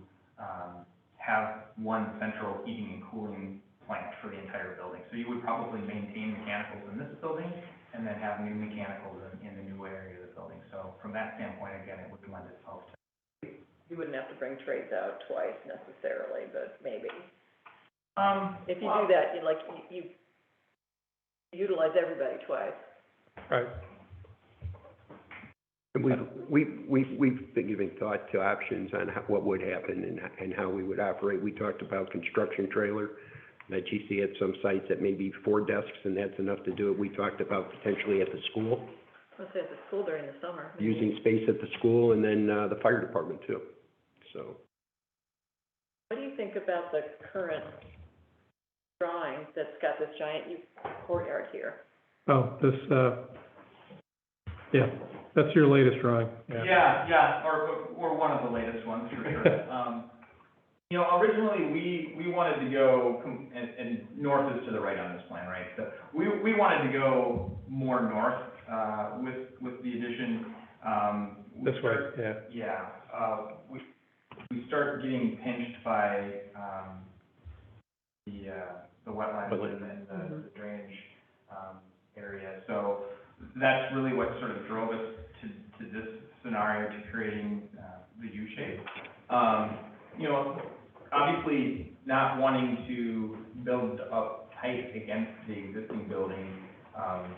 have one central heating and cooling plant for the entire building. So you would probably maintain mechanicals in this building and then have new mechanicals in the new area of the building. So from that standpoint, again, it would lend itself to. You wouldn't have to bring trades out twice necessarily, but maybe. If you do that, you utilize everybody twice. Right. And we've been giving thought to options on what would happen and how we would operate. We talked about construction trailer, that GC at some sites that may be 4 desks, and that's enough to do it. We talked about potentially at the school, Let's say at the school during the summer. using space at the school, and then the fire department too, so. What do you think about the current drawing that's got this giant courtyard here? Oh, this, yeah, that's your latest drawing, yeah. Yeah, or one of the latest ones, for sure. You know, originally, we wanted to go, and north is to the right on this plan, right? So we wanted to go more north, with the addition. This way, yeah. Yeah, we start getting pinched by, the wetlands and the drainage, area. So that's really what sort of drove us to this scenario, to creating, the U shape. You know, obviously not wanting to build up height against the existing building,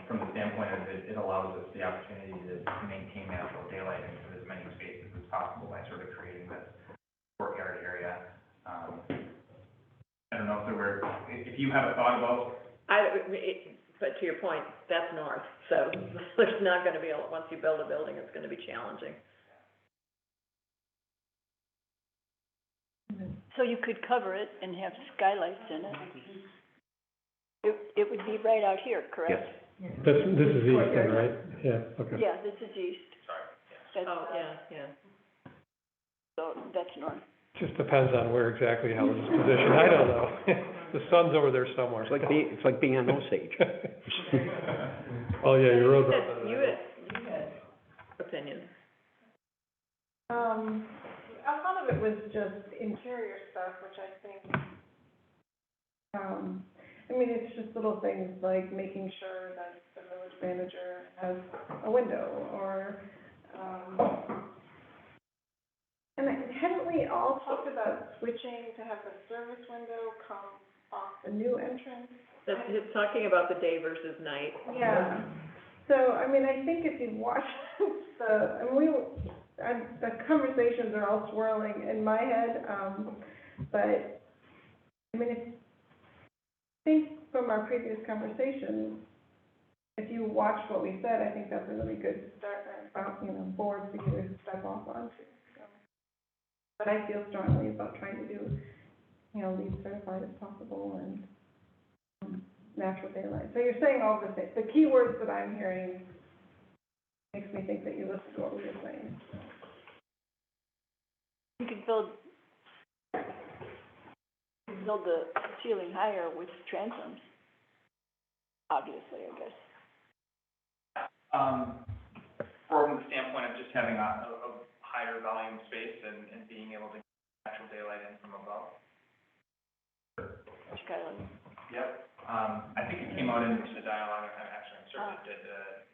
from the standpoint of it allows us the opportunity to maintain natural daylight into as many spaces as possible by sort of creating this courtyard area. I don't know if you have a thought about. But to your point, that's north, so there's not gonna be, once you build a building, it's gonna be challenging. So you could cover it and have skylights in it. It would be right out here, correct? Yes. This is east then, right? Yeah, okay. Yeah, this is east. Sorry. Oh, yeah. So that's north. Just depends on where exactly how it's positioned, I don't know. The sun's over there somewhere. It's like being on Osage. Oh, yeah, your road. You had opinions. A lot of it was just interior stuff, which I think, I mean, it's just little things like making sure that the village manager has a window, or, and hadn't we all talked about switching to have the service window come off the new entrance? It's talking about the day versus night. Yeah, so, I mean, I think if you watch the conversations are all swirling in my head, but, I mean, I think from our previous conversation, if you watch what we said, I think that's a really good start, board for you to step off onto. So. But I feel strongly about trying to do, LEED certified as possible and natural daylight. So you're saying all the things, the key words that I'm hearing makes me think that you listened to what we were saying. You could build the ceiling higher with transoms, obviously, I guess. From the standpoint of just having a higher volume space and being able to get natural daylight in from above. Skylight. Yep. I think it came out in the dialogue, I'm certain that,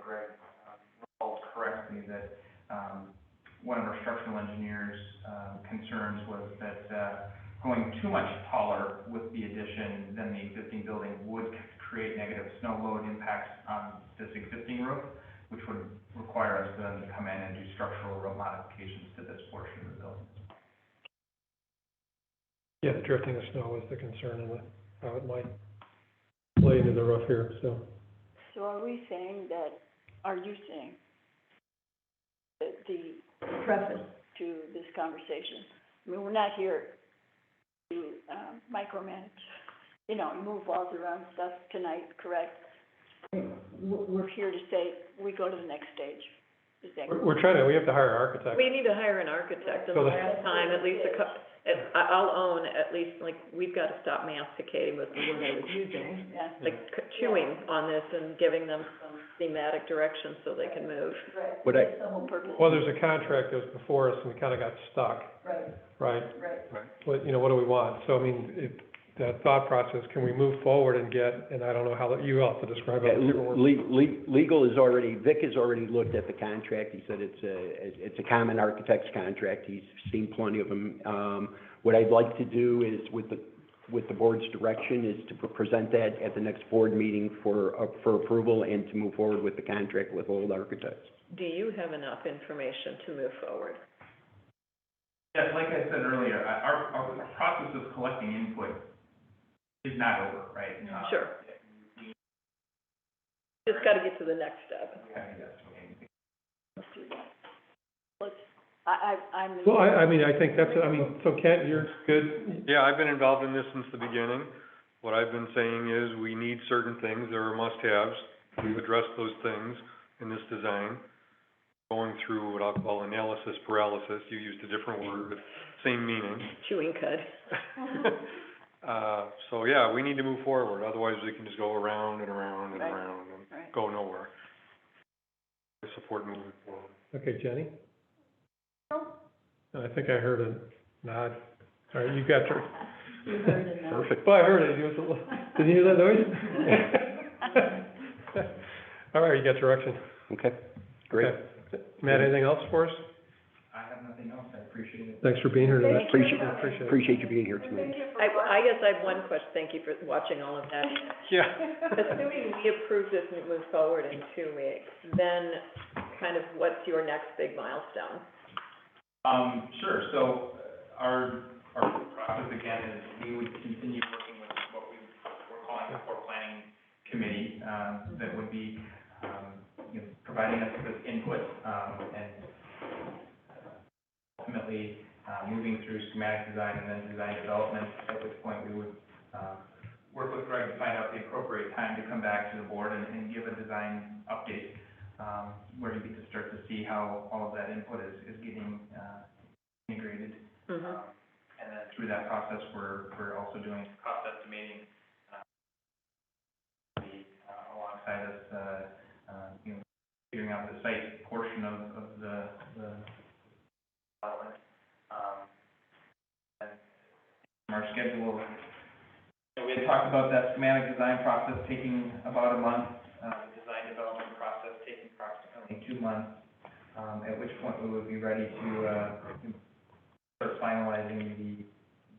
Greg, recalled correctly that, one of our structural engineers' concerns was that, going too much taller with the addition than the existing building would create negative snow load impacts on this existing roof, which would require us then to come in and do structural modifications to this portion of the building. Yeah, the drifting of snow was the concern, and how it might lay into the roof here, so. So are you saying that the preface to this conversation, I mean, we're not here to, micromanage, you know, move walls around stuff tonight, correct? We're here to say, we go to the next stage. Is that We're trying to, we have to hire an architect. We need to hire an architect, and So the the- last time, at least I'll own, at least, like, we've got to stop masticating with the word I was using. Yeah. Like chewing on this and giving them some thematic direction so they can move. Right. What I- That's the whole purpose. Well, there's a contract that was before us and we kind of got stuck, Right, right? right. What, you know, what do we want? So, I mean, that thought process, can we move forward and get, and I don't know how, you have to describe Yeah, it. legal is already, Vic has already looked at the contract. He said it's a common architect's contract. He's seen plenty of them. What I'd like to do is, with the board's direction, is to present that at the next board meeting for approval and to move forward with the contract with Old Architects. Do you have enough information to move forward? Yeah, like I said earlier, our process of collecting input is not over, right? Sure. Just got to get to the next step. Let's do that. I'm. Well, I mean, I think that's, I mean, so Kent, you're good? Yeah, I've been involved in this since the beginning. What I've been saying is we need certain things, there are must-haves. We've addressed those things in this design. Going through what I'll call analysis paralysis, you used a different word, but same meaning. Chewing cud. So yeah, we need to move forward, otherwise we can just go around and around and Right. around and Right. go nowhere. I support moving forward. Okay, Jenny? I think I heard a nod. All right, you got your, You heard it now. Perfect. well, I heard it, it was a little, did you hear that noise? All right, you got direction. Okay, great. Okay. Matt, anything else for us? I have nothing else, I appreciate it. Thanks for being here today. Appreciate you being here tonight. I guess I have one question. Thank you for watching all of that. Yeah. Assuming we approve this and move forward in 2 weeks, then kind of what's your next big milestone? Sure, so our process again is we would continue working with what we're calling the core planning committee, that would be, you know, providing us with input, and ultimately, moving through schematic design and then design development, at which point we would, work with Greg to find out the appropriate time to come back to the board and give a design update, where you get to start to see how all of that input is getting, integrated. Mm-hmm. And then through that process, we're also doing cost estimating, alongside us, you know, figuring out the site portion of the development. And from our schedule, you know, we had talked about that schematic design process taking about a month, the design development process taking approximately 2 months, at which point we would be ready to, start finalizing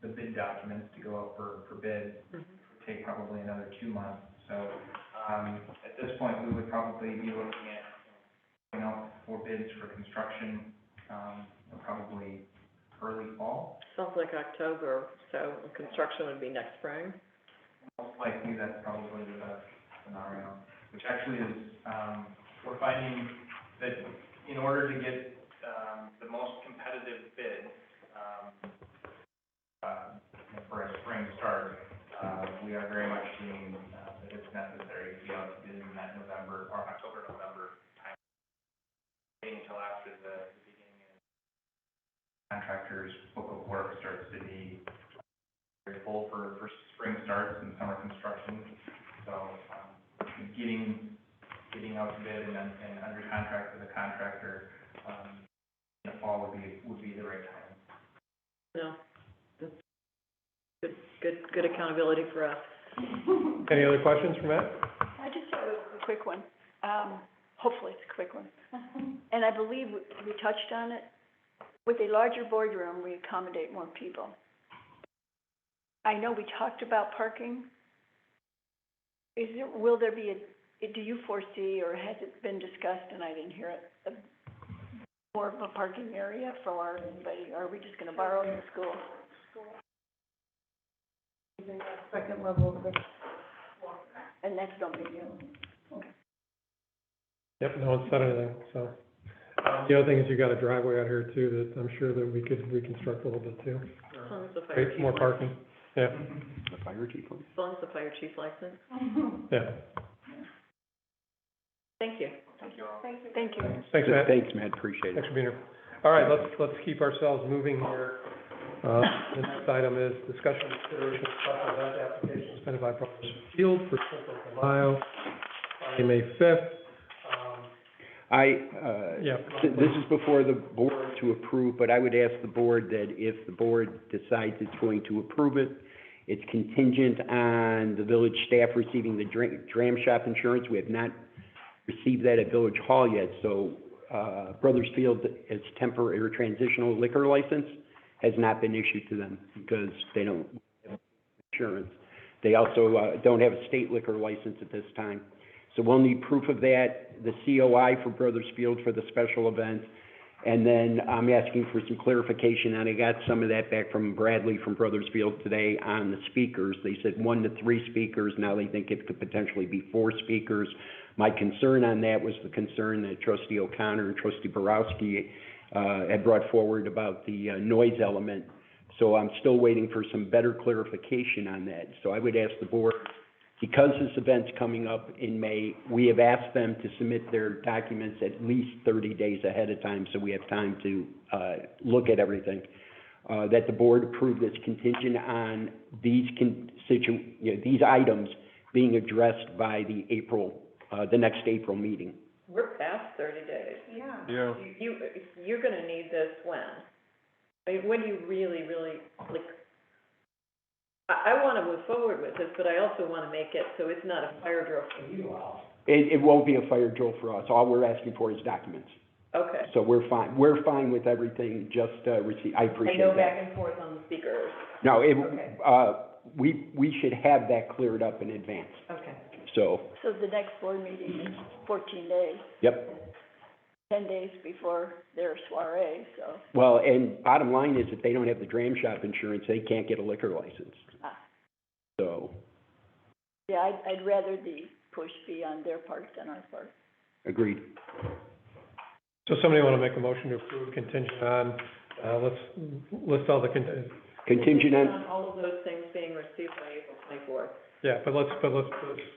the bid documents to go out for bid. It would take probably another 2 months. So, at this point, we would probably be looking at, you know, for bids for construction, probably early fall. Sounds like October, so construction would be next spring. Most likely, that's probably the best scenario, which actually is, we're finding that in order to get, the most competitive bid, for a spring start, we are very much seeing, that it's necessary to be out to bid in that November, or October, November time. Waiting until after the beginning of contractors' book of work starts to be very full for spring starts and summer construction. So, getting out to bid and under contract with a contractor, in the fall would be the right time. No, that's good accountability for us. Any other questions for Matt? I just have a quick one. Hopefully it's a quick one. And I believe we touched on it. With a larger boardroom, we accommodate more people. I know we talked about parking. Will there be do you foresee, or has it been discussed, and I didn't hear it, more of a parking area for anybody? Or are we just gonna borrow the school? Second level of the. And that's no big deal. Yep, no one said anything, so. The other thing is you got a driveway out here too that I'm sure that we could reconstruct a little bit too. As long as the fire create chief. more parking, yeah, The fire chief, please. As long as the fire chief license. yeah. Thank you. Thank you. Thanks, Matt. Thanks, Matt, appreciate it. Thanks for being here. All right, let's keep ourselves moving here. The next item is discussion and consideration of special event application submitted by Brothers Field for Cinco de Mayo, Friday, May 5th. Yeah. This is before the board to approve, but I would ask the board that if the board decides it's going to approve it, it's contingent on the village staff receiving the dram shop insurance. We have not received that at Village Hall yet, so, Brothers Field, as temporary or transitional liquor license, has not been issued to them because they don't have insurance. They also, don't have a state liquor license at this time. So we'll need proof of that, the COI for Brothers Field for the special event, and then I'm asking for some clarification, and I got some of that back from Bradley from Brothers Field today on the speakers. They said 1 to 3 speakers, now they think it could potentially be 4 speakers. My concern on that was the concern that Trustee O'Connor and Trustee Borowski had brought forward about the noise element. So I'm still waiting for some better clarification on that. So I would ask the board, because this event's coming up in May, we have asked them to submit their documents at least 30 days ahead of time, so we have time to look at everything. That the board approve this contingent on these these items being addressed by the next April meeting. We're past 30 days. Yeah. Yeah. You're gonna need this when? I mean, when do you really, like, I wanna move forward with this, but I also wanna make it so it's not a fire drill for you all. It won't be a fire drill for us. All we're asking for is documents. Okay. So we're fine. We're fine with everything, just receive, I appreciate And no that. back and forth on the speakers. No, Okay. we should have that cleared up in advance, Okay. so, So the next board meeting is 14 days, yep. 10 days before their soiree, so. Well, and bottom line is, if they don't have the dram shop insurance, they can't get a liquor license. Ah. So, Yeah, I'd rather the push be on their part than our part. agreed. So somebody want to make a motion to approve contingent on, let's list all the Contingent on, all of those things being received by April 24th. yeah, but let's,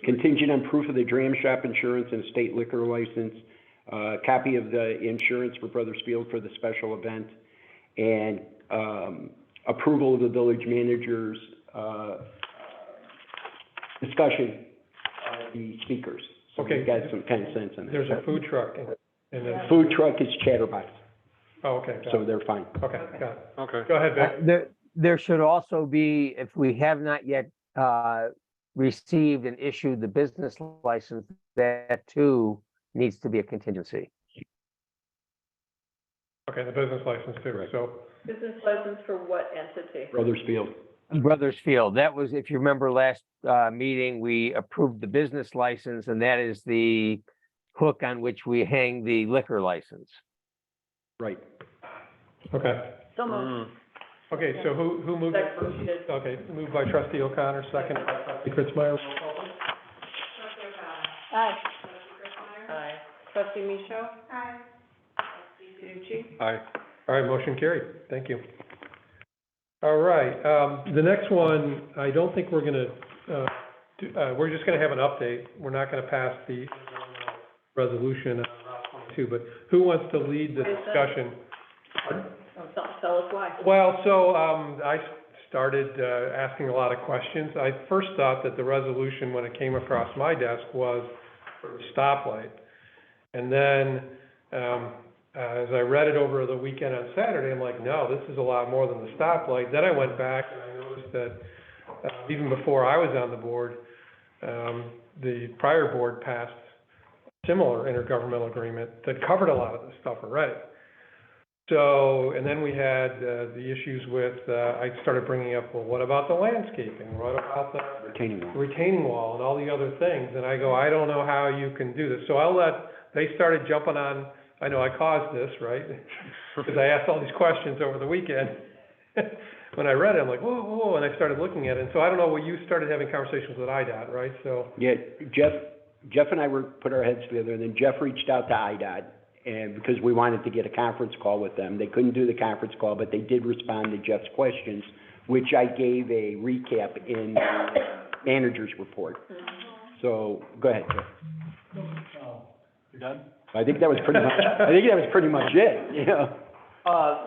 contingent on proof of the dram shop insurance and a state liquor license, copy of the insurance for Brothers Field for the special event, and, approval of the village manager's, discussion of the speakers. So Okay. we've got some kind of sense on that. there's a food truck and then, Food truck is Chatterbox, oh, okay, got so it. they're fine. Okay, got it. Okay. Go ahead, Vic. There should also be, if we have not yet received and issued the business license, that too needs to be a contingency. Okay, the business license too, Right. so, Business license for what entity? Brothers Field. Brothers Field, that was, if you remember last meeting, we approved the business license, and that is the hook on which we hang the liquor license. Right. okay. So moved. Okay, so who moved it first? Second, you did. Okay, moved by trustee O'Connor, second by trustee Kritzmeyer. Aye. Aye. Trustee Micho? Aye. Trustee Tucci? Aye. All right, motion carried, thank you. All right, the next one, I don't think we're gonna, we're just gonna have an update. We're not gonna pass the resolution on Route 22, but who wants to lead the discussion? Tell us why. Well, so, I started, asking a lot of questions. I first thought that the resolution, when it came across my desk, was for the stoplight. And then, as I read it over the weekend on Saturday, I'm like, no, this is a lot more than the stoplight. Then I went back and I noticed that, even before I was on the board, the prior board passed a similar intergovernmental agreement that covered a lot of this stuff already. So, and then we had, the issues with, I started bringing up, well, what about the landscaping? What about the retaining wall and all the other things? And I go, I don't know how you can do this. So they started jumping on, I know I caused this, right? Because I asked all these questions over the weekend. When I read it, I'm like, whoa, whoa, and I started looking at it. And so I don't know, well, you started having conversations with IDOT, right? So, Yeah, Jeff and I put our heads together, and then Jeff reached out to IDOT, and because we wanted to get a conference call with them. They couldn't do the conference call, but they did respond to Jeff's questions, which I gave a recap in the manager's report. So, go ahead, Jeff. You're done? I think that was pretty much it, you know.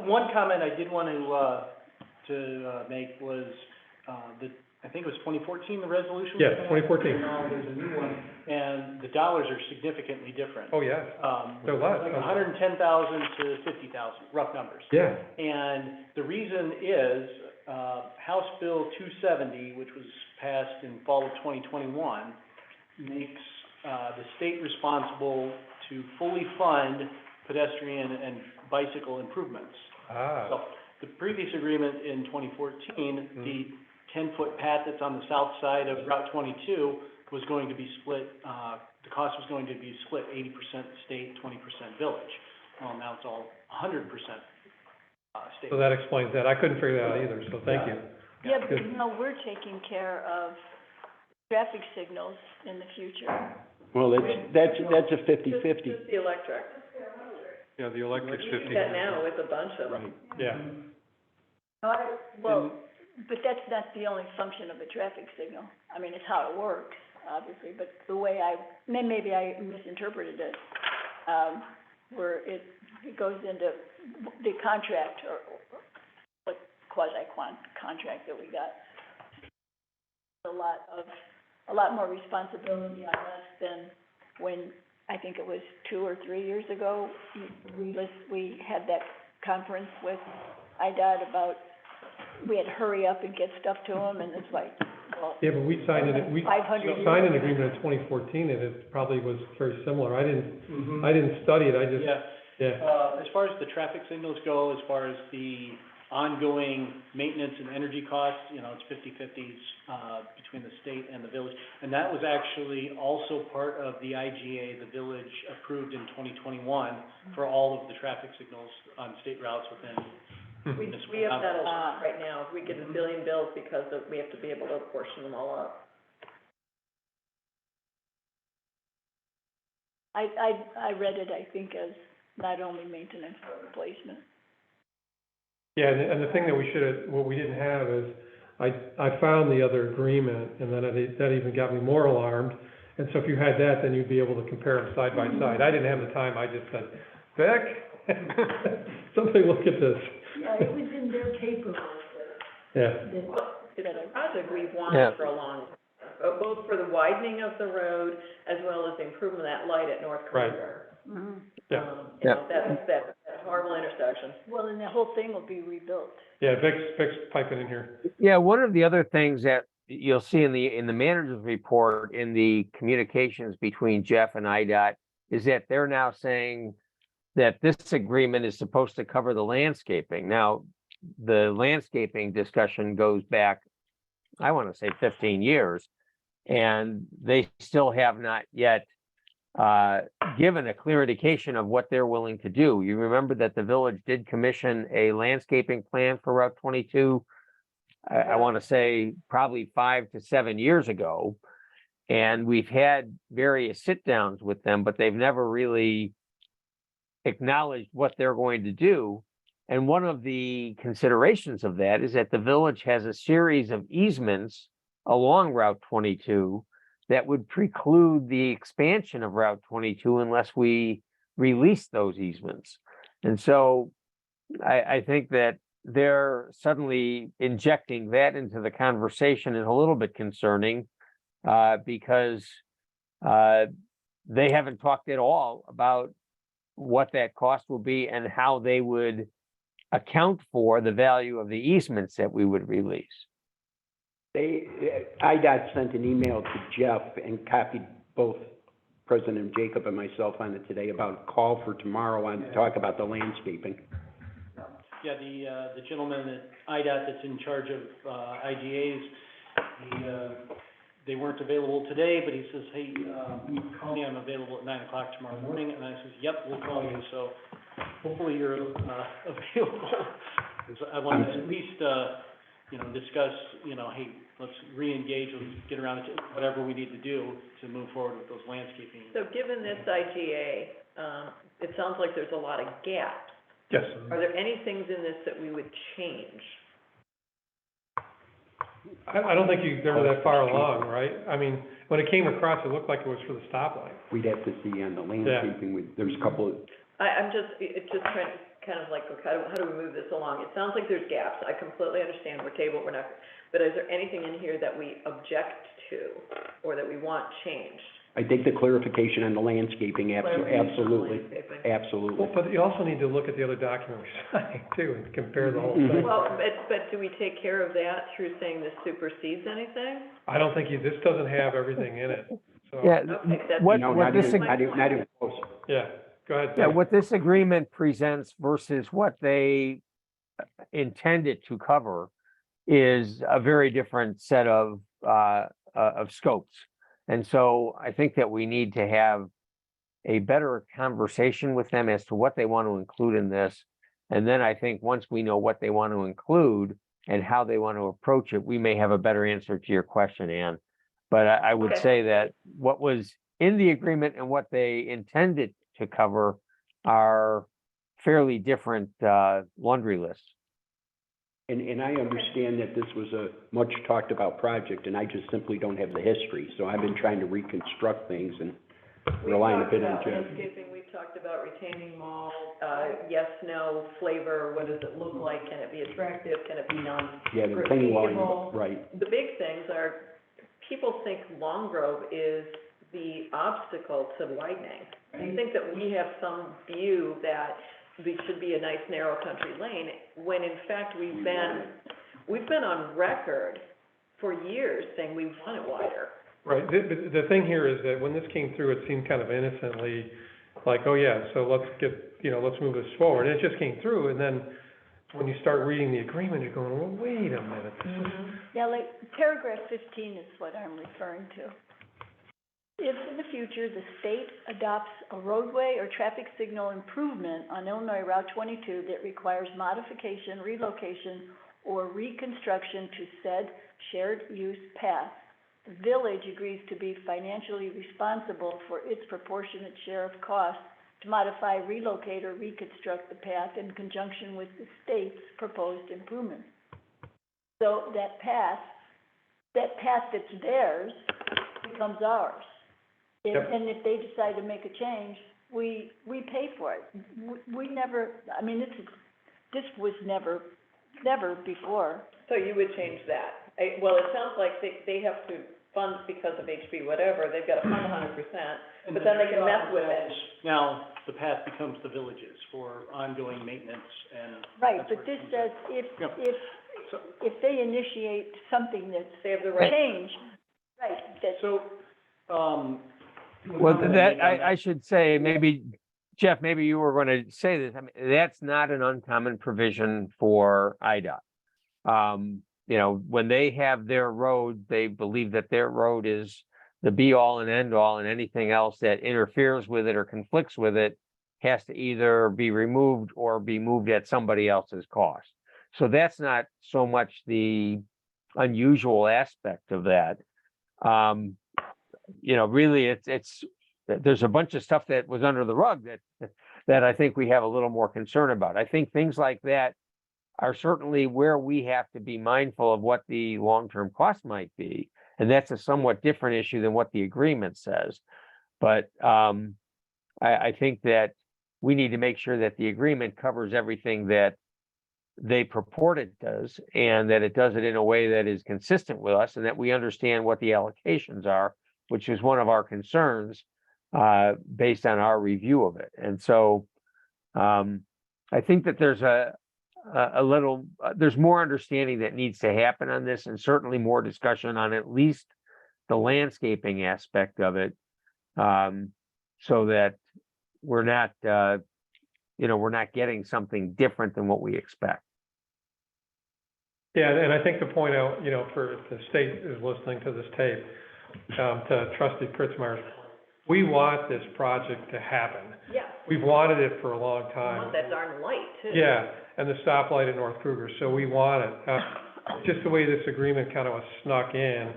One comment I did want to make was, I think it was 2014, the resolution? Yes, 2014. Now there's a new one, and the dollars are significantly different. Oh, yeah, they're less. Like 110,000 to 50,000, rough numbers. Yeah, And the reason is, House Bill 270, which was passed in fall of 2021, makes the state responsible to fully fund pedestrian and bicycle improvements. So the previous agreement in 2014, the 10-foot path that's on the south side of Route 22 was going to be split, the cost was going to be split 80% state, 20% village. Well, now it's all 100% state. so that explains that. I couldn't figure that out either, so thank you. Yeah, but no, we're taking care of traffic signals in the future. Well, that's a 50/50. Just the electric. Yeah, the electric's You 50. do that now with a bunch of them. Yeah, Well, but that's not the only function of a traffic signal. I mean, it's how it works, obviously, but the way maybe I misinterpreted it, where it goes into the contract or what quasi-contract that we got. A lot more responsibility on us than when, I think it was 2 or 3 years ago, we had that conference with IDOT about, we had to hurry up and get stuff to them, and it's like, well. yeah, but we signed we 500 years signed an ago. agreement in 2014, and it probably was very similar. I didn't study it, I just, As far as the traffic signals go, as far as the ongoing maintenance and energy costs, it's 50/50s, between the state and the village. And that was actually also part of the IGA the village approved in 2021 for all of the traffic signals on state routes within municipal. We have that a lot right now. We get a billion bills because we have to be able to portion them all up. I read it, I think, as not only maintenance but replacement. yeah, and the thing that what we didn't have is, I found the other agreement, and then that even got me more alarmed. And so if you had that, then you'd be able to compare them side by side. I didn't have the time, I just said, Beck, somebody look at this. Yeah, it was in their paperwork. Yeah, It's a project we've wanted for a long, both for the widening of the road as well as the improvement of that light at North Corridor. yeah, That horrible intersection. Well, and the whole thing will be rebuilt. yeah, Vic's piping in here. Yeah, one of the other things that you'll see in the manager's report, in the communications between Jeff and IDOT, is that they're now saying that this agreement is supposed to cover the landscaping. Now, the landscaping discussion goes back, I want to say 15 years, and they still have not yet given a clear indication of what they're willing to do. You remember that the village did commission a landscaping plan for Route 22, I want to say probably 5 to 7 years ago. And we've had various sit-downs with them, but they've never really acknowledged what they're going to do. And one of the considerations of that is that the village has a series of easements along Route 22 that would preclude the expansion of Route 22 unless we release those easements. And so I think that they're suddenly injecting that into the conversation is a little bit concerning, because they haven't talked at all about what that cost will be and how they would account for the value of the easements that we would release. IDOT sent an email to Jeff and copied both President Jacob and myself on it today about a call for tomorrow on to talk about the landscaping. Yeah, the gentleman at IDOT that's in charge of IGAs, they weren't available today, but he says, hey, you can call me, I'm available at 9 o'clock tomorrow morning. And I says, yep, we'll call you. So hopefully you're available. I want to at least, discuss, hey, let's re-engage, let's get around to whatever we need to do to move forward with those landscaping. So given this IGA, it sounds like there's a lot of gaps. Yes. Are there any things in this that we would change? I don't think they were that far along, right? I mean, when it came across, it looked like it was for the stoplight. We'd have to see on the landscaping, there's a couple of, I'm just, it's just trying to kind of like, okay, how do we move this along? It sounds like there's gaps. I completely understand we're tabled, we're not, but is there anything in here that we object to or that we want changed? I think the clarification on the landscaping, absolutely, Landscaping. absolutely. Well, but you also need to look at the other document we signed too and compare the whole Mhm. thing. Well, but do we take care of that through saying this supersedes anything? I don't think this doesn't have everything in it, so. Yeah, Okay, that's- what, No, what not this, even, not even close. Yeah, go ahead. yeah, Dave. what this agreement presents versus what they intended to cover is a very different set of scopes. And so I think that we need to have a better conversation with them as to what they want to include in this. And then I think once we know what they want to include and how they want to approach it, we may have a better answer to your question, Ann. But I would Okay. say that what was in the agreement and what they intended to cover are fairly different laundry lists. And I understand that this was a much talked about project, and I just simply don't have the history. So I've been trying to reconstruct things and relying a bit on We've talked Jeff. about landscaping, we've talked about retaining wall, yes, no, flavor, what does it look like? Can it be attractive? Can it be Yeah, the retaining wall, non-graffitiable? right. The big things are, people think Long Grove is the obstacle to widening. They think that we have some view that we should be a nice narrow country lane, when in fact we've been on record for years saying we want it wider. Right, the thing here is that when this came through, it seemed kind of innocently, like, oh yeah, so let's let's move this forward, and it just came through, and then when you start reading the agreement, you're going, well, wait a minute, this is, Yeah, like paragraph 15 is what I'm referring to. If in the future the state adopts a roadway or traffic signal improvement on Illinois Route 22 that requires modification, relocation, or reconstruction to said shared use path, the village agrees to be financially responsible for its proportionate share of costs to modify, relocate, or reconstruct the path in conjunction with the state's proposed improvements. So that path that's theirs becomes ours. Yep. And if they decide to make a change, we pay for it. We never, I mean, this was never before. So you would change that? Well, it sounds like they have to fund because of HB whatever, they've got to fund 100%, but then they can mess with it. Now, the path becomes the village's for ongoing maintenance and. Right, that's but where it this comes says Yeah. if they initiate something that's They have the right. changed, right, that, So, Well, that, I should say, maybe, Jeff, maybe you were going to say this. I mean, that's not an uncommon provision for IDOT. When they have their road, they believe that their road is the be all and end all, and anything else that interferes with it or conflicts with it has to either be removed or be moved at somebody else's cost. So that's not so much the unusual aspect of that. Really, it's there's a bunch of stuff that was under the rug that I think we have a little more concern about. I think things like that are certainly where we have to be mindful of what the long-term cost might be. And that's a somewhat different issue than what the agreement says. But I think that we need to make sure that the agreement covers everything that they purport it does, and that it does it in a way that is consistent with us, and that we understand what the allocations are, which is one of our concerns based on our review of it. And so I think that there's there's more understanding that needs to happen on this, and certainly more discussion on at least the landscaping aspect of it, so that we're not getting something different than what we expect. yeah, and I think the point out, for if the state is listening to this tape, to trustee Kritzmeyer's point, we want this project to happen. Yeah, We've wanted it for a long we time. want that darn light too. Yeah, and the stoplight in North Kruger, so we want it. Just the way this agreement kind of was snuck in,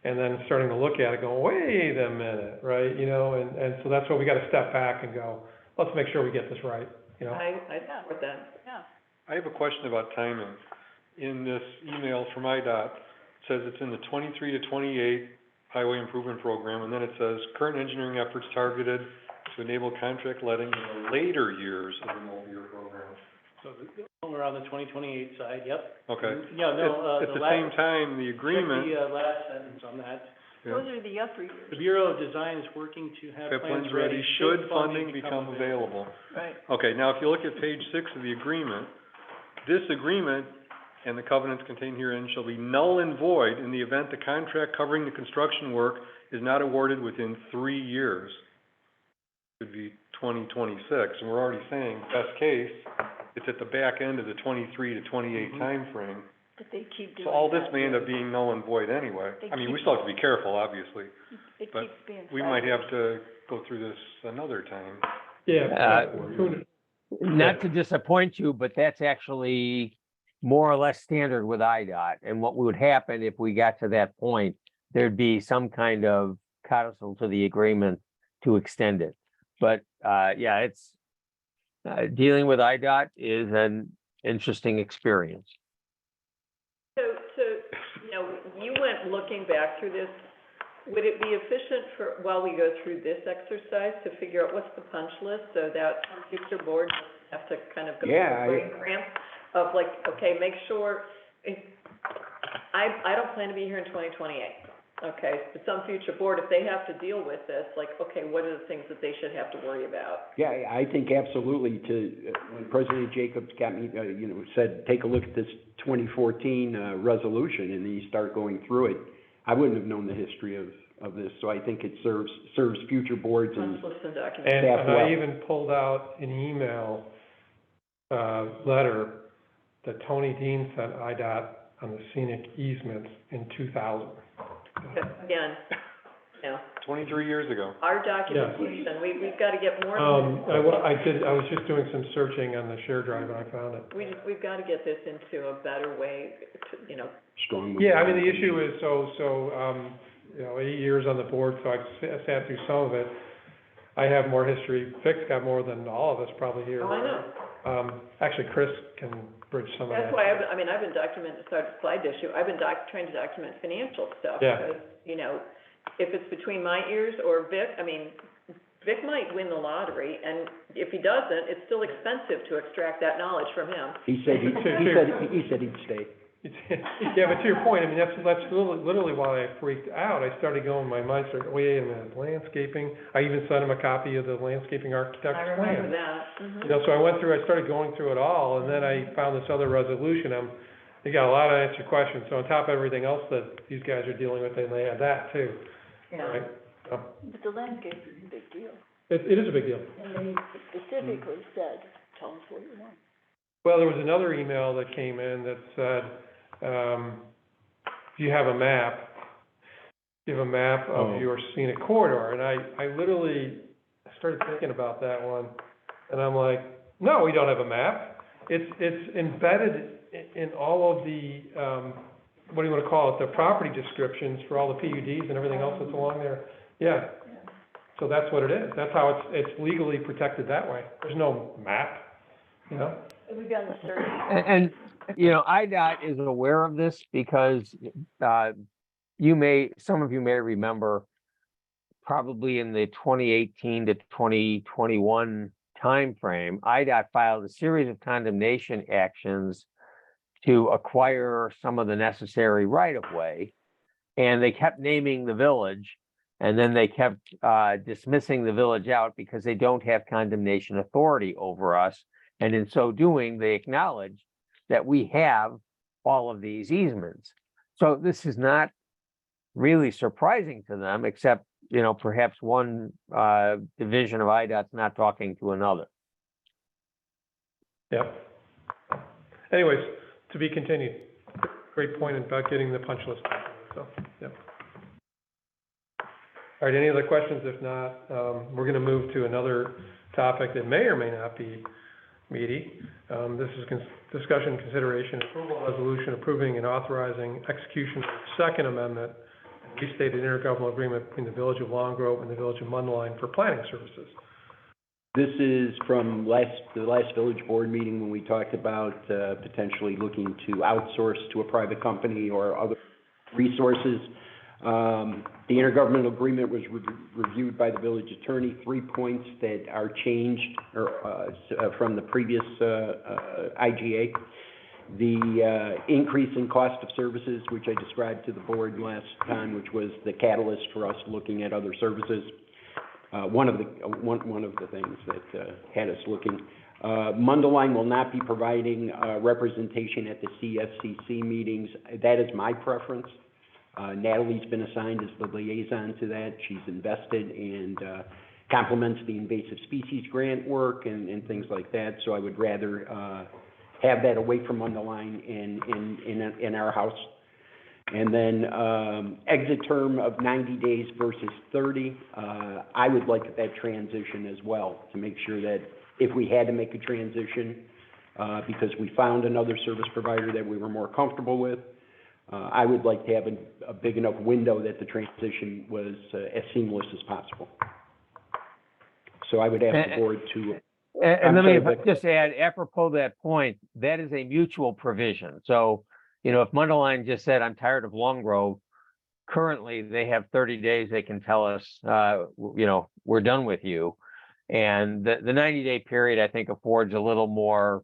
and then starting to look at it, going, wait a minute, right? And so that's why we got to step back and go, let's make sure we get this right, you know? I support that. Yeah. I have a question about timing. In this email from IDOT, it says it's in the 23 to 28 highway improvement program, and then it says, current engineering efforts targeted to enable contract letting in the later years of the multi-year program. So we're on the 2028 side, yep. Okay. Yeah, no, At the same time, the agreement, check the, last sentence on that. yeah, Those are the upper years. The Bureau of Design is working to have have plans ready should funding become available. Right. Okay, now if you look at page 6 of the agreement, this agreement and the covenants contained herein shall be null and void in the event the contract covering the construction work is not awarded within 3 years. Could be 2026, and we're already saying, best case, it's at the back end of the 23 to 28 timeframe. But they keep doing So all this that. may end up being null and void anyway. They I mean, we keep- still have to be careful, obviously, It but keeps being. we might have to go through this another time. Yeah. Uh, Not to disappoint you, but that's actually more or less standard with IDOT. And what would happen if we got to that point, there'd be some kind of codicil to the agreement to extend it. But, yeah, it's, dealing with IDOT is an interesting experience. So, you know, you went looking back through this, would it be efficient for, while we go through this exercise, to figure out what's the punch list, so that future boards have to kind of go through Yeah, the brain cramp of like, okay, make sure, I don't plan to be here in 2028, okay? But some future board, if they have to deal with this, like, okay, what are the things that they should have to worry about? Yeah, I think absolutely when President Jacobs got me, said, take a look at this 2014, resolution, and then you start going through it, I wouldn't have known the history of this, so I think it serves future boards and Punch list and documents. And, Staff and I well. even pulled out an email, letter that Tony Dean sent IDOT on the scenic easements in 2000. Again, you know, 23 years ago. our documentation, we've got to get more. I was just doing some searching on the share drive and I found it. We've got to get this into a better way, to, you know. strong. Yeah, I mean, the issue is, 8 years on the board, so I've sat through some of it. I have more history. Vic's got more than all of us probably here. Oh, I know. Actually, Chris can bridge some of that. That's why I've been documenting, sorry, side issue, I've been trying to document financial stuff. Yeah. Because, you know, if it's between my ears or Vic, I mean, Vic might win the lottery, and if he doesn't, it's still expensive to extract that knowledge from him. He said he'd stay. Yeah, but to your point, I mean, that's literally why I freaked out. I started going, my mind started, wait a minute, landscaping. I even sent him a copy of the landscaping architect's I plan. remember that. Mhm. You know, so I started going through it all, and then I found this other resolution. They got a lot of answered questions, so on top of everything else that these guys are dealing with, they had that too, Yeah. right? So, But the landscape is a big deal. it is a big deal. And they specifically said, tell us what you want. Well, there was another email that came in that said, if you have a map, give a map of your scenic corridor, and I literally started thinking about that one, and I'm like, no, we don't have a map. It's embedded in all of the, what do you wanna call it, the property descriptions for all the PUDs and everything else that's along there. Yeah, so that's what it is. That's how it's legally protected that way. There's no map, you know? We've done the survey. And, IDOT is aware of this because, some of you may remember, probably in the 2018 to 2021 timeframe, IDOT filed a series of condemnation actions to acquire some of the necessary right-of-way. And they kept naming the village, and then they kept dismissing the village out because they don't have condemnation authority over us. And in so doing, they acknowledge that we have all of these easements. So this is not really surprising to them, except, perhaps one division of IDOT's not talking to another. Yeah. Anyways, to be continued. Great point about getting the punch list, so, yeah. All right, any other questions? If not, we're gonna move to another topic that may or may not be meaty. This is discussion, consideration, approval resolution approving and authorizing execution of the Second Amendment, restated intergovernmental agreement between the Village of Long Grove and the Village of Mundelein for planning services. This is from the last village board meeting when we talked about, potentially looking to outsource to a private company or other resources. The intergovernmental agreement was reviewed by the village attorney. 3 points that are changed from the previous IGA. The increase in cost of services, which I described to the board last time, which was the catalyst for us looking at other services. One of the things that had us looking. Mundelein will not be providing representation at the CSCC meetings. That is my preference. Natalie's been assigned as the liaison to that. She's invested and complements the invasive species grant work and things like that. So I would rather have that away from Mundelein in our house. And then exit term of 90 days versus 30. I would like that transition as well, to make sure that if we had to make a transition, because we found another service provider that we were more comfortable with, I would like to have a big enough window that the transition was as seamless as possible. So I would ask the board to... And let me just add, apropos that point, that is a mutual provision. So, you know, if Mundelein just said, I'm tired of Long Grove, currently they have 30 days, they can tell us, you know, we're done with you. And the 90-day period, I think, affords a little more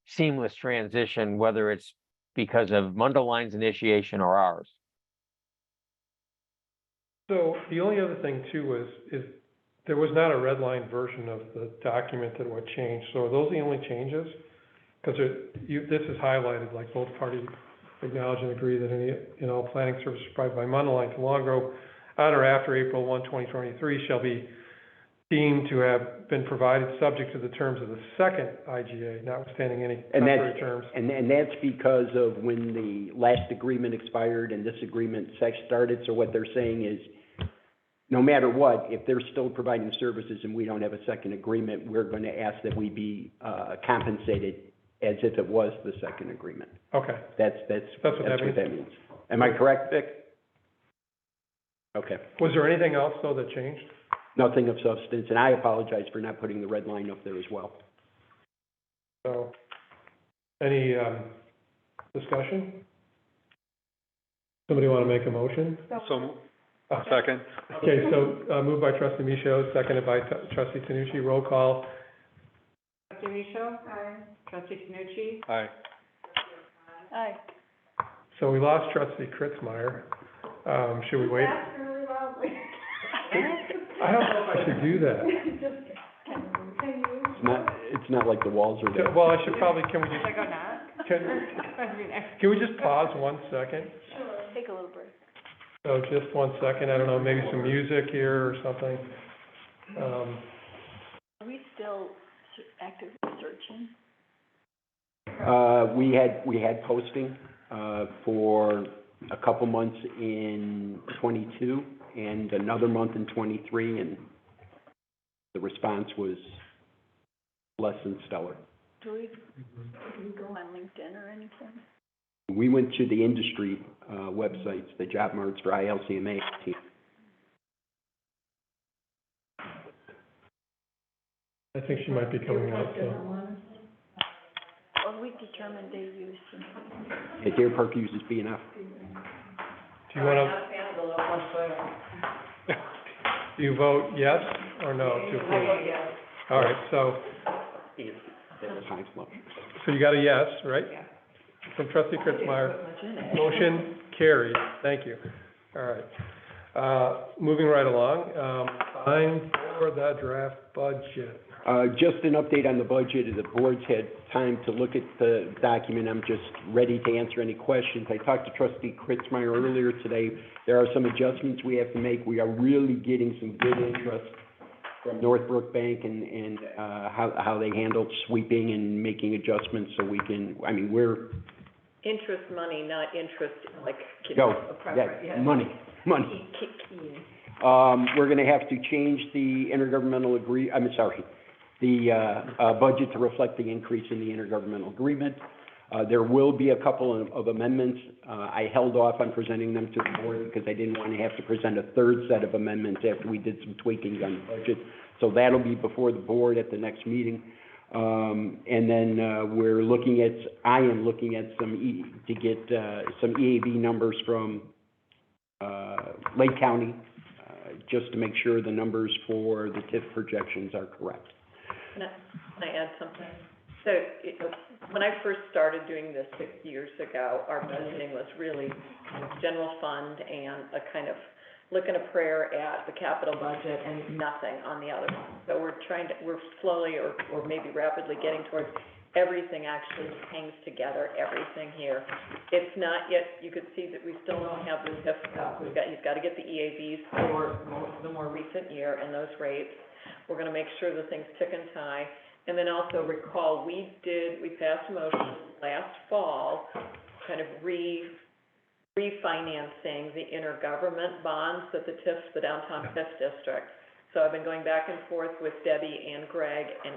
seamless transition, whether it's because of Mundelein's initiation or ours. So the only other thing too is there was not a red line version of the document that would change. So are those the only changes? Because this is highlighted, like both parties acknowledge and agree that any, you know, planning services provided by Mundelein to Long Grove on or after April 1, 2023 shall be deemed to have been provided subject to the terms of the second IGA, notwithstanding any contrary terms. And that's because of when the last agreement expired and this agreement started. So what they're saying is, no matter what, if they're still providing services and we don't have a second agreement, we're going to ask that we be compensated as if it was the second agreement. Okay. That's what that means. Am I correct, Vic? Okay. Was there anything else though that changed? Nothing of substance, and I apologize for not putting the red line up there as well. So, any discussion? Somebody want to make a motion? So, second. Okay, so moved by trustee Michaud, seconded by trustee Tanucci. Roll call. Trustee Michaud? Aye. Trustee Tanucci? Aye. Aye. So we lost trustee Kritzmeyer. Should we wait? Laugh really loudly. I don't know if I should do that. Can you? It's not like the walls are there. Well, I should probably, can we Should I go not? can we just pause 1 second? Sure. Take a little break. So just 1 second, I don't know, maybe some music here or something. Are we still actively searching? We had posting for a couple months in 22 and another month in 23, and the response was less than stellar. Do we go on LinkedIn or anything? We went to the industry websites, the job marts for ILCMA. I think she might be coming out, so. Well, we determined they used some. At Deer Park uses BNF. Do you want to? Do you vote yes or no to approve? yes. All right, so you got a yes, right? Yeah. From trustee Kritzmeyer. Motion carried. Thank you. All right. Moving right along, time for the draft budget. Just an update on the budget. The board's had time to look at the document. I'm just ready to answer any questions. I talked to trustee Kritzmeyer earlier today. There are some adjustments we have to make. We are really getting some good interest from Northbrook Bank and how they handled sweeping and making adjustments so we can, I mean, we're... Interest money, not interest, like, money. We're gonna have to change the intergovernmental the budget to reflect the increase in the intergovernmental agreement. There will be a couple of amendments. I held off on presenting them to the board because I didn't want to have to present a third set of amendments after we did some tweaking on the budget. So that'll be before the board at the next meeting. And then, I am looking at some EAV numbers from, Lake County, just to make sure the numbers for the TIF projections are correct. Can I add something? So, when I first started doing this 6 years ago, our budgeting was really kind of general fund and a kind of look and a prayer at the capital budget and nothing on the other one. So we're slowly or maybe rapidly getting towards everything actually hangs together, everything here. It's not yet, you could see that we still don't have the TIF stuff. You've got to get the EAVs for the more recent year and those rates. We're gonna make sure the things tick and tie. And then also recall, we passed a motion last fall, kind of refinancing the intergovernment bonds that the downtown TIF district. So I've been going back and forth with Debbie and Greg and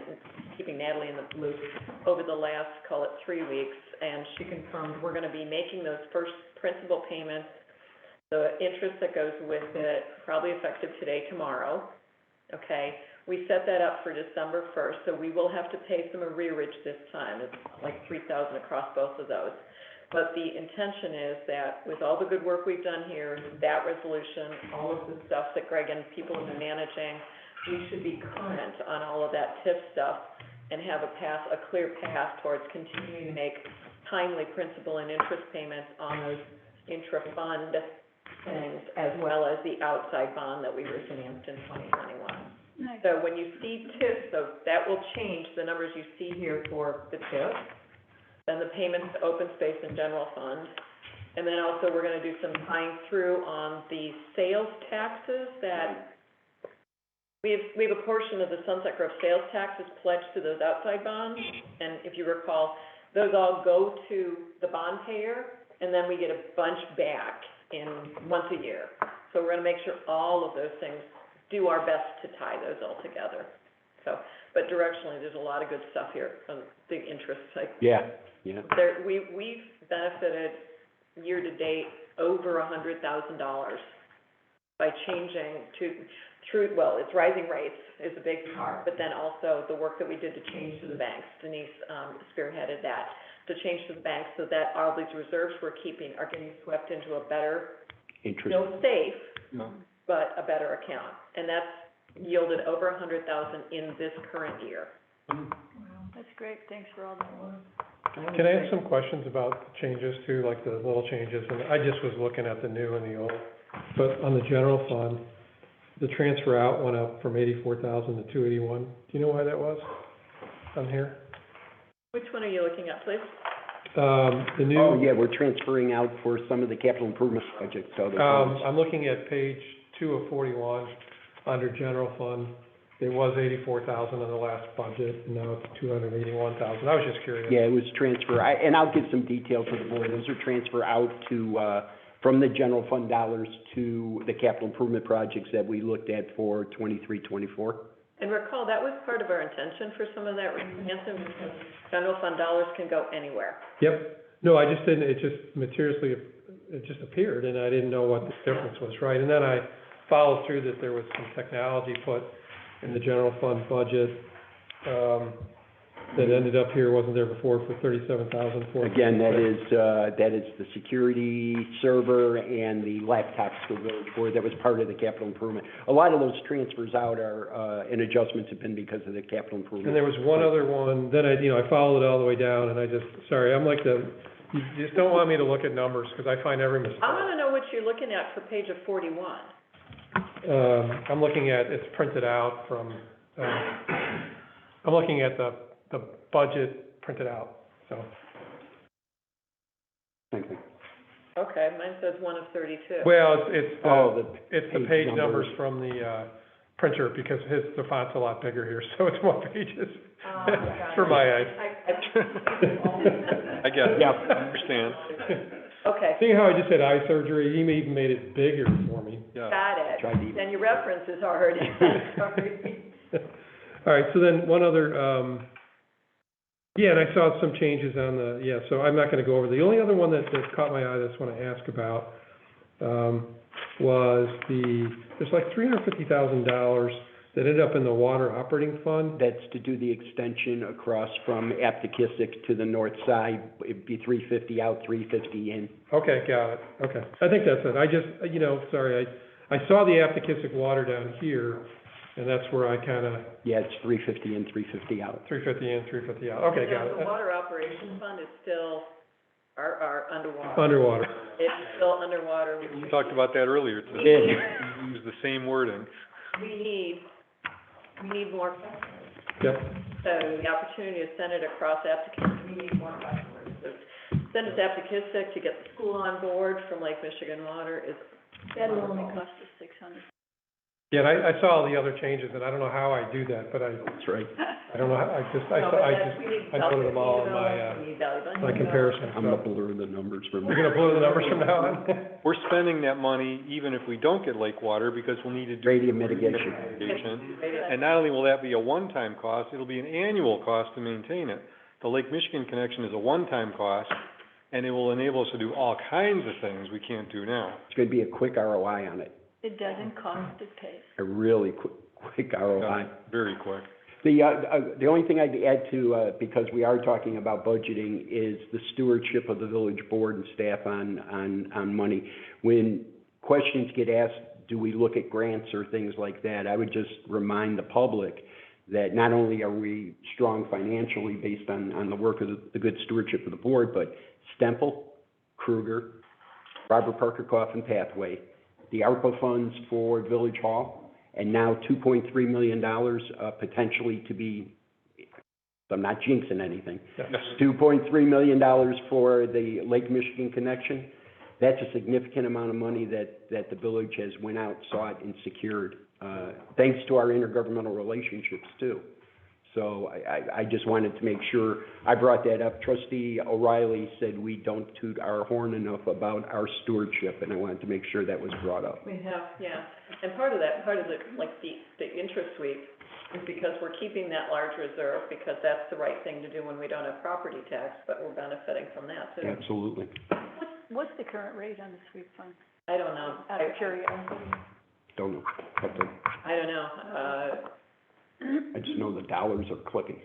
keeping Natalie in the loop over the last, call it 3 weeks, and she confirmed we're gonna be making those first principal payments, the interest that goes with it, probably effective today, tomorrow, okay? We set that up for December 1st, so we will have to pay some arrearage this time. It's like $3,000 across both of those. But the intention is that with all the good work we've done here, that resolution, all of the stuff that Greg and people have been managing, we should be current on all of that TIF stuff and have a clear path towards continuing to make timely principal and interest payments on those intra-fund things, as well as the outside bond that we refinanced in 2021. Nice. So when you see TIF, so that will change the numbers you see here for the TIF, then the payments to open space and general fund. And then also, we're gonna do some tying through on the sales taxes that we have a portion of the Sunset Grove sales taxes pledged to those outside bonds. And if you recall, those all go to the bond payer, and then we get a bunch back once a year. So we're gonna make sure all of those things do our best to tie those all together. So, but directionally, there's a lot of good stuff here on the interest side. Yeah. We've benefited year to date over $100,000 by changing it's rising rates is a big part, but then also the work that we did to change to the banks. Denise spearheaded that, to change to the banks so that all these reserves we're keeping are getting swept into a better, still safe, but a better account. And that's yielded over $100,000 in this current year. Wow, that's great. Thanks for all that work. Can I ask some questions about the changes too, like the little changes? And I just was looking at the new and the old. But on the general fund, the transfer out went up from 84,000 to 281. Do you know why that was on here? Which one are you looking at, please? The new. Oh, yeah, we're transferring out for some of the capital improvement projects, so. I'm looking at page 2 of 41, under general fund. It was 84,000 in the last budget, and now it's 281,000. I was just curious. Yeah, it was transfer, and I'll give some detail to the board. Those are transfer out to, from the general fund dollars to the capital improvement projects that we looked at for 23-24. And recall, that was part of our intention for some of that refinancing, because general fund dollars can go anywhere. Yep. No, I just didn't, it just it just appeared, and I didn't know what the difference was, right? And then I followed through that there was some technology put in the general fund budget, that ended up here, wasn't there before, for $37,000. Again, that is the security server and the laptops that was part of the capital improvement. A lot of those transfers out are, and adjustments have been because of the capital improvement. And there was one other one, then I followed it all the way down, and sorry, I'm like you just don't want me to look at numbers, because I find every mistake. I wanna know what you're looking at for page of 41. I'm looking at, it's printed out from, I'm looking at the budget printed out, so. Same thing. Okay, mine says 1 of 32. Well, it's the page numbers. numbers from the, printer, because the font's a lot bigger here, so it's more pages. For my eyes. I get it. Yeah. I understand. Okay, Seeing how I just had eye surgery, he even made it bigger for me. Yeah. got it. Tried to- Then your reference is hard. Sorry. All right, so then one other, Yeah, and I saw some changes on the, yeah, so I'm not gonna go over. The only other one that caught my eye, I just wanna ask about, was there's like $350,000 that ended up in the water operating fund. That's to do the extension across from Aptekissick to the north side. It'd be 350 out, 350 in. Okay, got it, okay. I think that's it. I just, sorry, I saw the Aptekissick water down here, and that's where I kinda, Yeah, it's 350 in, 350 out. 350 in, 350 out. Okay, got The it. water operation fund is still, are underwater. Underwater. It's still underwater. We talked about that earlier, Yeah. we use the same wording. We need more customers. Yep. So the opportunity to send it across Aptekissick, we need more customers. So send it to Aptekissick to get the school on board from Lake Michigan Water is. That'll only cost us $600. Yeah, and I saw all the other changes, and I don't know how I do that, but That's right. I don't know how, I put them all in my comparison. I'm gonna blur the numbers from. You're gonna blur the numbers from now on? We're spending that money even if we don't get lake water, because we'll need to do. Radiant mitigation. mitigation. And not only will that be a one-time cost, it'll be an annual cost to maintain it. The Lake Michigan connection is a one-time cost, and it will enable us to do all kinds of things we can't do now. It's gonna be a quick ROI on it, It doesn't cost to pay. a really quick ROI. Very quick. The only thing I'd add to, because we are talking about budgeting, is the stewardship of the village board and staff on money. When questions get asked, do we look at grants or things like that, I would just remind the public that not only are we strong financially based on the work of the good stewardship of the board, but Stemple, Kruger, Robert Parker Coffin Pathway, the ARPA funds for Village Hall, and now $2.3 million, potentially to be, I'm not jinxing anything, Yes. $2.3 million for the Lake Michigan connection. That's a significant amount of money that the village has went out, sought, and secured, thanks to our intergovernmental relationships too. So I just wanted to make sure I brought that up. Trustee O'Reilly said we don't toot our horn enough about our stewardship, and I wanted to make sure that was brought up. We have, yeah, and part of the interest sweep is because we're keeping that large reserve, because that's the right thing to do when we don't have property tax, but we're benefiting from that too. Absolutely. What's the current rate on the sweep fund? I don't know. Out of curiosity. Don't know. I don't know, I just know the dollars are clicking.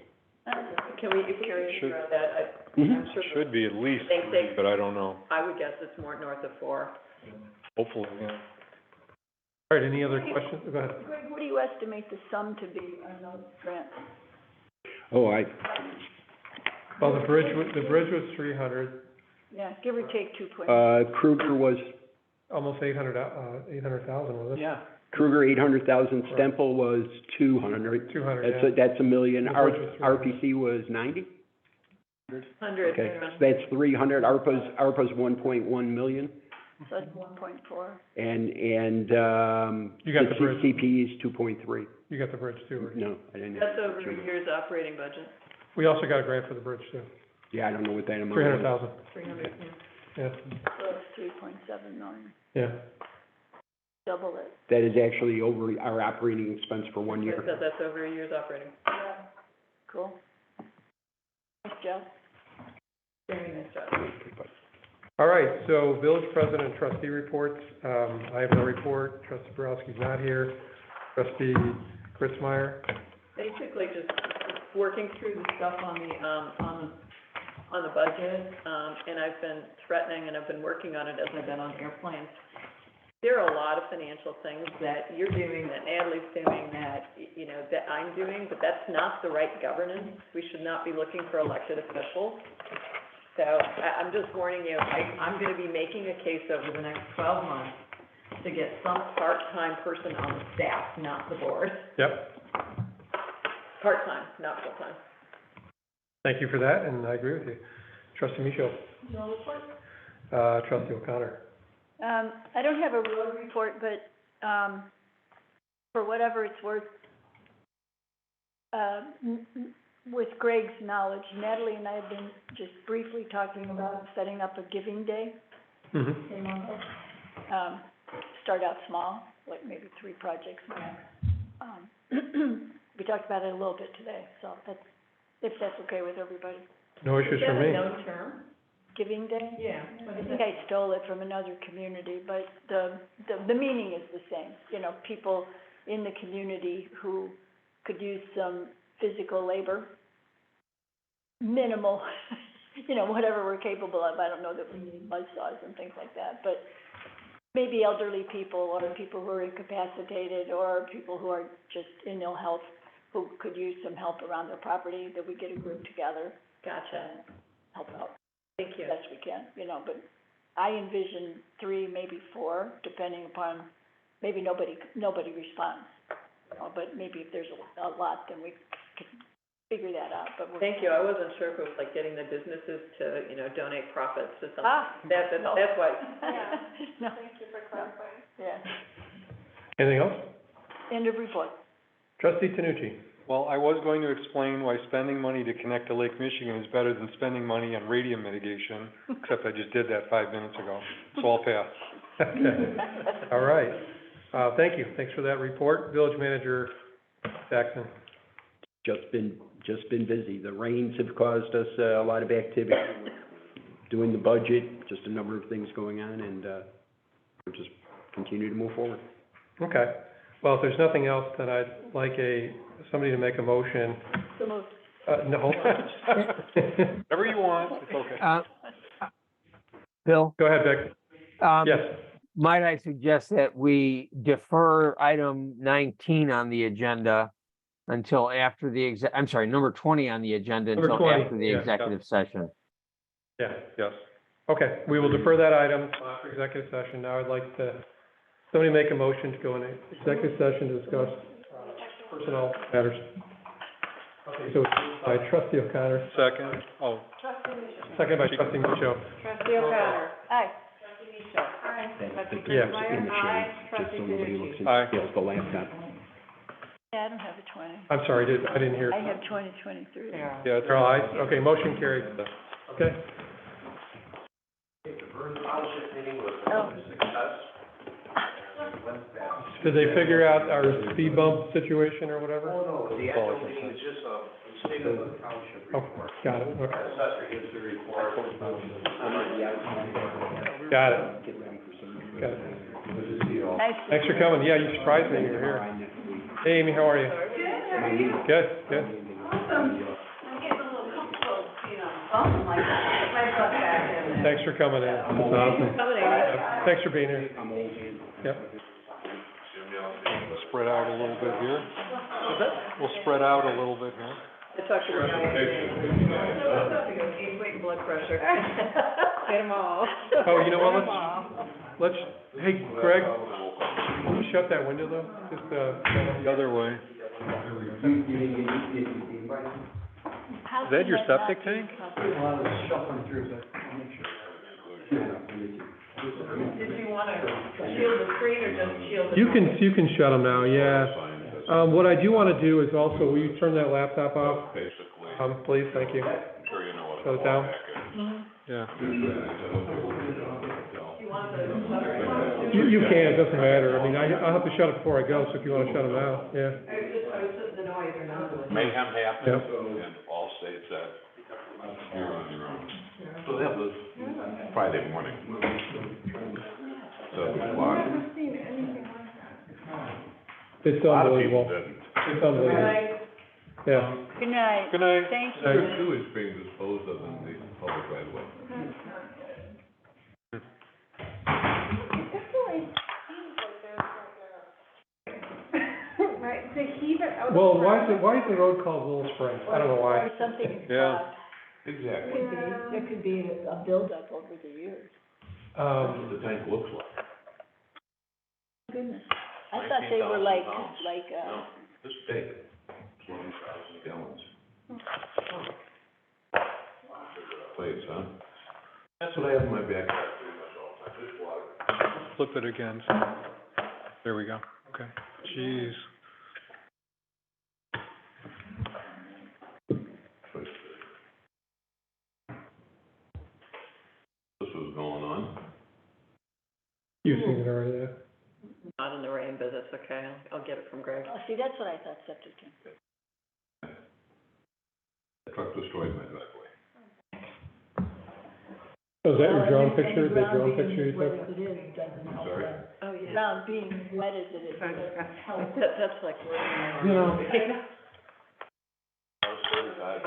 can we, if we can figure out that, Mhm. I'm sure. Should be at least Think three, they- but I don't know. I would guess it's more north of 4. Hopefully, yeah. All right, any other questions? Go ahead. Greg, what do you estimate the sum to be on those grants? Oh, Well, the bridge was 300, Yeah, give or take 2 Kruger was, almost 800,000, was it? Yeah. Kruger 800,000, Stemple was 200. 200, yeah. That's $1 million. The bridge was 300. RPC was 90? 100, Okay, so that's 300. ARPA's 1.1 million. So that's 1.4. And, You got the bridge. CCP is 2.3. You got the bridge too, right? No, I didn't. that's over a year's operating budget, We also got a grant for the bridge too, Yeah, I don't know what that amount is. 300,000, 300, yeah, So it's 3.7 million, yeah. double it. That is actually over our operating expense for 1 year. so that's over a year's operating. Yeah. Cool. Nice job. Very nice job. All right, so village president and trustee reports. I have no report. Trustee Borowski's not here. Trustee Kritzmeyer. Basically, just working through the stuff on the budget, and I've been threatening and I've been working on it as I've been on airplanes. There are a lot of financial things that you're doing, that Natalie's doing, that, that I'm doing, but that's not the right governance. We should not be looking for elected officials. So I'm just warning you, I'm gonna be making a case over the next 12 months to get some part-time person on the staff, not the board. Yep, Part-time, not full-time. thank you for that, and I agree with you. Trustee Michaud. No report? Trustee O'Connor. I don't have a road report, but, for whatever it's worth, with Greg's knowledge, Natalie and I have been just briefly talking about setting up a giving day Mm-hmm. in Monroe. Start out small, like maybe 3 projects max. We talked about it a little bit today, so that's if that's okay with everybody. No issues for me. Is that a known term? Giving Day? Yeah. I think I stole it from another community, but the meaning is the same. You know, people in the community who could use some physical labor, minimal, you know, whatever we're capable of. I don't know that we need buzzsaws and things like that, but maybe elderly people or people who are incapacitated or people who are just in ill health who could use some help around their property, that we get a group together Gotcha. and help out. Thank you. Best we can, you know, but I envision 3, maybe 4, depending upon, maybe nobody responds. You know, but maybe if there's a lot, then we can figure that out, but we're. Thank you. I wasn't sure if it was like getting the businesses to, you know, donate profits to something. No. That's why. No. Thank you for clarifying. Yeah, Anything else? end of report. Trustee Tanucci. Well, I was going to explain why spending money to connect to Lake Michigan is better than spending money on radium mitigation, except I just did that 5 minutes ago, so I'll pass. Okay, all right. Thank you. Thanks for that report. Village Manager Jackson. Just been busy. The rains have caused us a lot of activity. Doing the budget, just a number of things going on, and we'll just continue to move forward. Okay. Well, if there's nothing else, then I'd like somebody to make a motion. So moved. No, hold on. Whatever you want, it's okay. Bill? Go ahead, Vic. Yes. Might I suggest that we defer item 19 on the agenda until after the number 20 on the agenda Number until 20, after the yeah. executive session. Yeah, yes. Okay, we will defer that item for executive session. Now I'd like somebody make a motion to go into executive session to discuss personnel matters. Okay, so it's by trustee O'Connor, Second, second by trustee Michaud. Trustee O'Connor. Aye. Trustee Michelle. Aye. Trustee Yeah. Meyer. In the Aye. shade, just Trustee so nobody Tanucci. looks and Aye. steals the laptop. Yeah, I don't have a 20. I'm sorry, I didn't hear. I have 2023. Yeah. Yeah, they're all ayes. Okay, motion carried. Okay. Oh, Did they figure out our speed bump situation or whatever? no, the actual meeting is just a state of the township Oh, got it, okay. Assessor gives the report. Got it. Get ready for some. Got it. nice. Thanks for coming. Yeah, you surprised me, you were here. Hey, Amy, how are you? Good, good. Thanks for coming in. It's awesome. Thanks for being here. I'm old. Yep. we'll spread out a little bit here. We'll spread out a little bit here. I talked to Weight and blood pressure. Get them all. Oh, you know what, let's, hey, Greg, can you shut that window though? Just, The other way. How Is that can your not septic be tank? covered? Well, I was shuffling through, but I'll make sure. Did you wanna shield the screen or just shield the? you can shut them now, yeah. What I do wanna do is also, will you turn that laptop off? Please, thank you. Shut it down. Yeah. You can, it doesn't matter. I mean, I'll have to shut it before I go, so if you wanna shut them now, yeah. The noise or not. Mayhem happens, Yep. and all states that you're on your own. So that was Friday morning. 7 o'clock. I've never seen anything like that. It's A lot of people unbelievable. didn't. It's unbelievable. Yeah. Good night. Good night. Thank Night. you. Sewage being disposed of in the public right of way. It definitely seems like there's like a, right, they heave it out. Well, why is the road called Little Springs? I don't know why. Or something is Yeah. clogged. Exactly. Could be, there could be a buildup over the years. That's what the tank looks like. Goodness. I thought they were like, 19,000 pounds. No, this big, 20,000 gallons. Place, huh? That's what I have in my backyard pretty much all the time, just water. Flip it again. There we go. Okay. Jeez. This was going on. You've seen it already, yeah. Not in the rain, but that's okay. I'll get it from Greg. Oh, see, that's what I thought septic tank. The truck destroyed my driveway. Oh, is that your drone And picture, the drone ground being picture you as wet took? as it is doesn't help Sorry? that. Oh, yeah. Ground being as wet as it is doesn't help. That's like. You know. I was 35.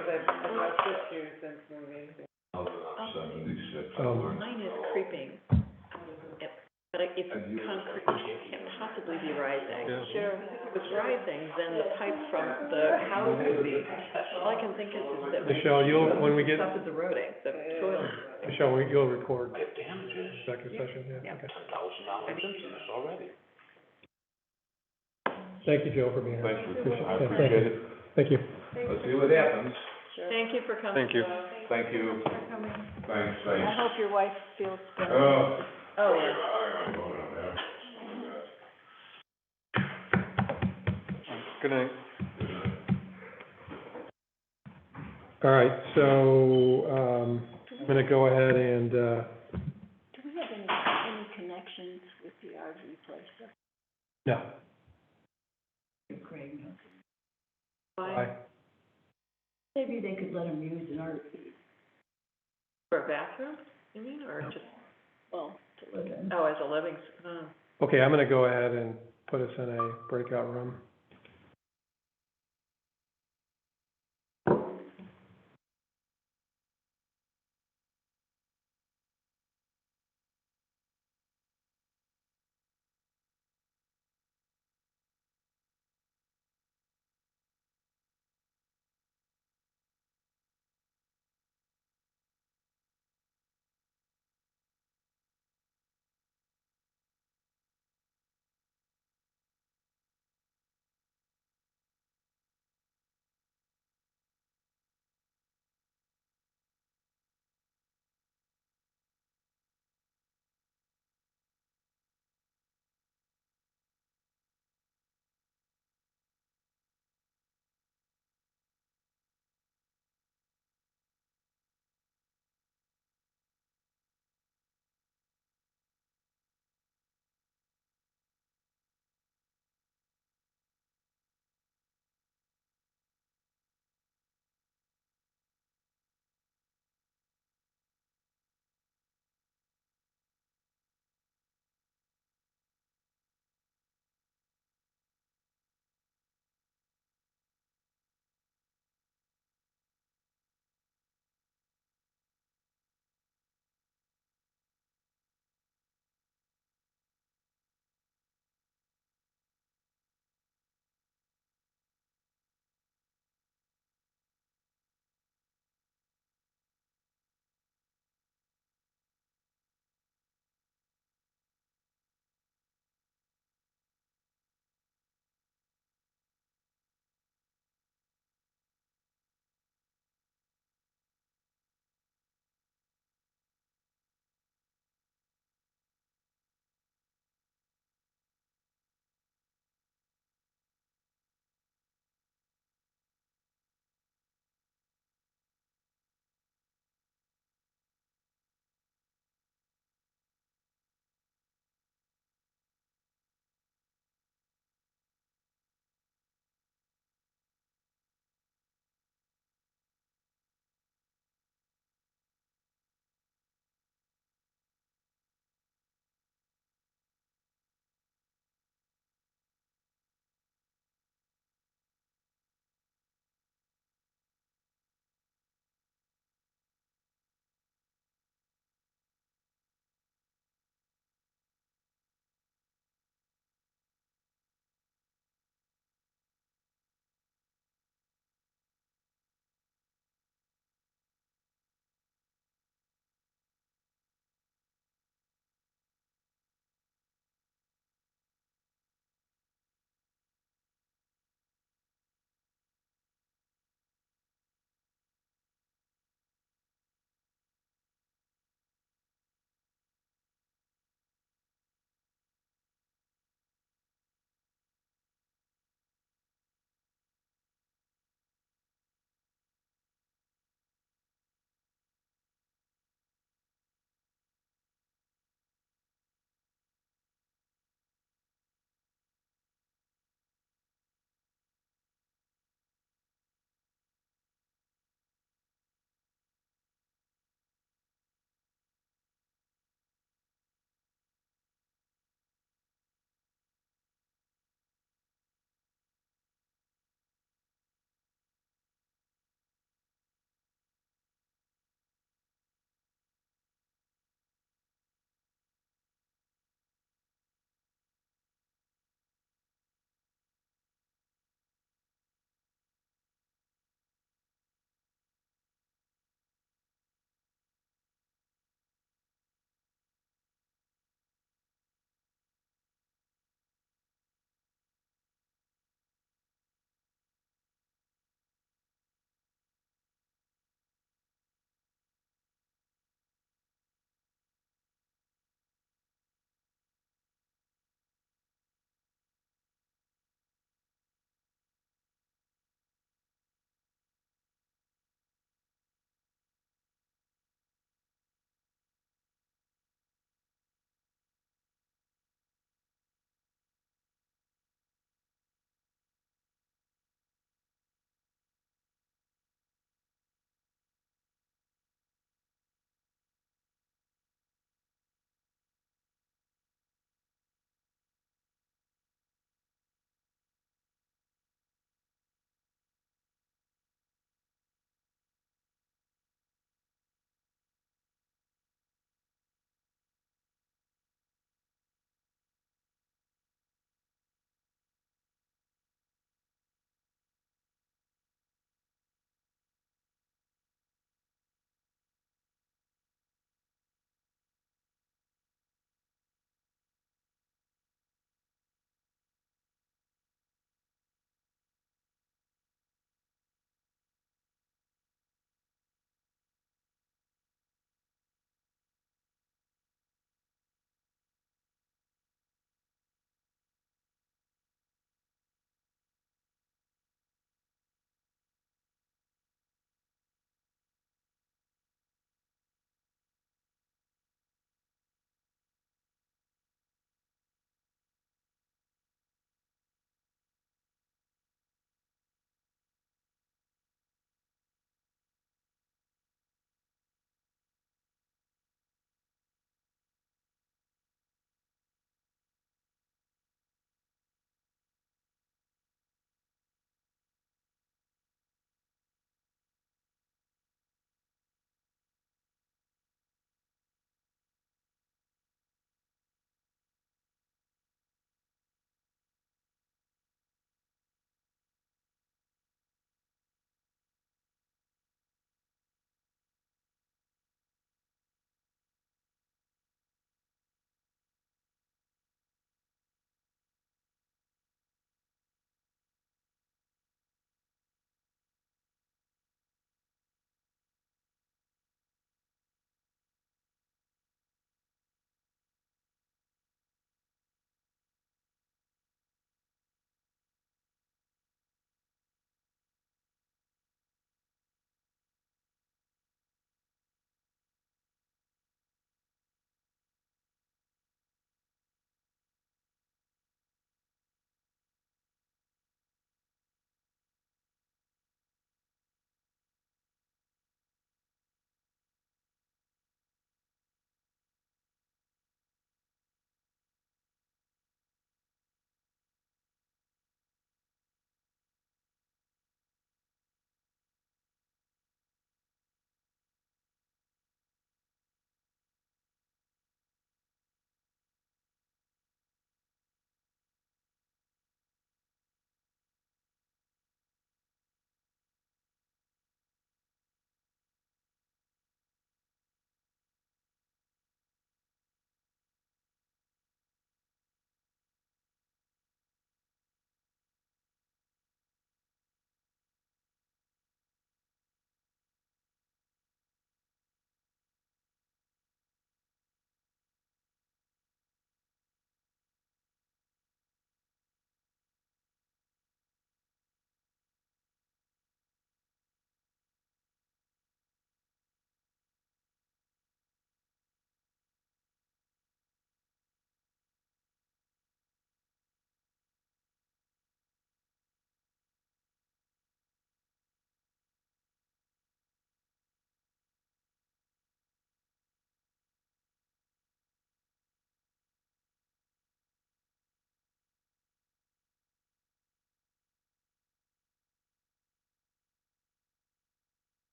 since moving. I was 76. Mine is creeping. But it's concrete, it can't possibly be rising. Yeah. Sure. If it's rising, then the pipe from the house would be, all I can think is that. Michelle, when we get, Stuff is eroding, the soil. Michelle, you'll record I have damages, executive session, yeah, okay. $10,000 incidents already. Thank you, Joe, for being here. Thanks for, Appreciate I it. appreciate it. Thank you. Let's see what happens. Thank you for coming. Thank you. Thank you. Thanks, I thanks. hope your wife feels better. Oh. Oh, yeah. Good night. All right, so, I'm gonna go ahead and, Do we have any connections with the RV place? no. Craig knows. Bye. Maybe they could let him use an RV, For a bathroom, you mean, or just, well, to live in. oh, as a living, oh. Okay, I'm gonna go ahead and put us in a breakout room.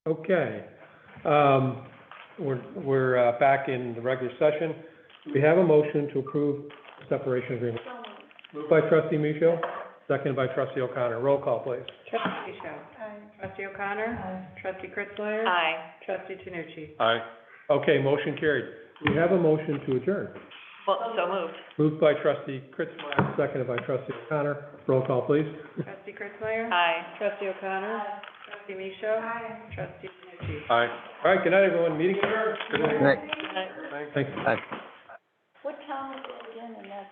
Okay. We're back in the regular session. We have a motion to approve separation agreement. Moved by trustee Micho, seconded by trustee O'Connor. Roll call, please. Trustee Micho. Trustee O'Connor. Trustee Kritzmeyer. Aye. Trustee Tanucci. Aye. Okay, motion carried. We have a motion to adjourn. Well, so moved. Moved by trustee Kritzmeyer, seconded by trustee O'Connor. Roll call, please. Trustee Kritzmeyer. Aye. Trustee O'Connor. Trustee Micho. Trustee Tanucci. Aye. All right, good night, everyone. Meeting adjourned. Good night. Night. Thanks. Bye. What town is it again in that,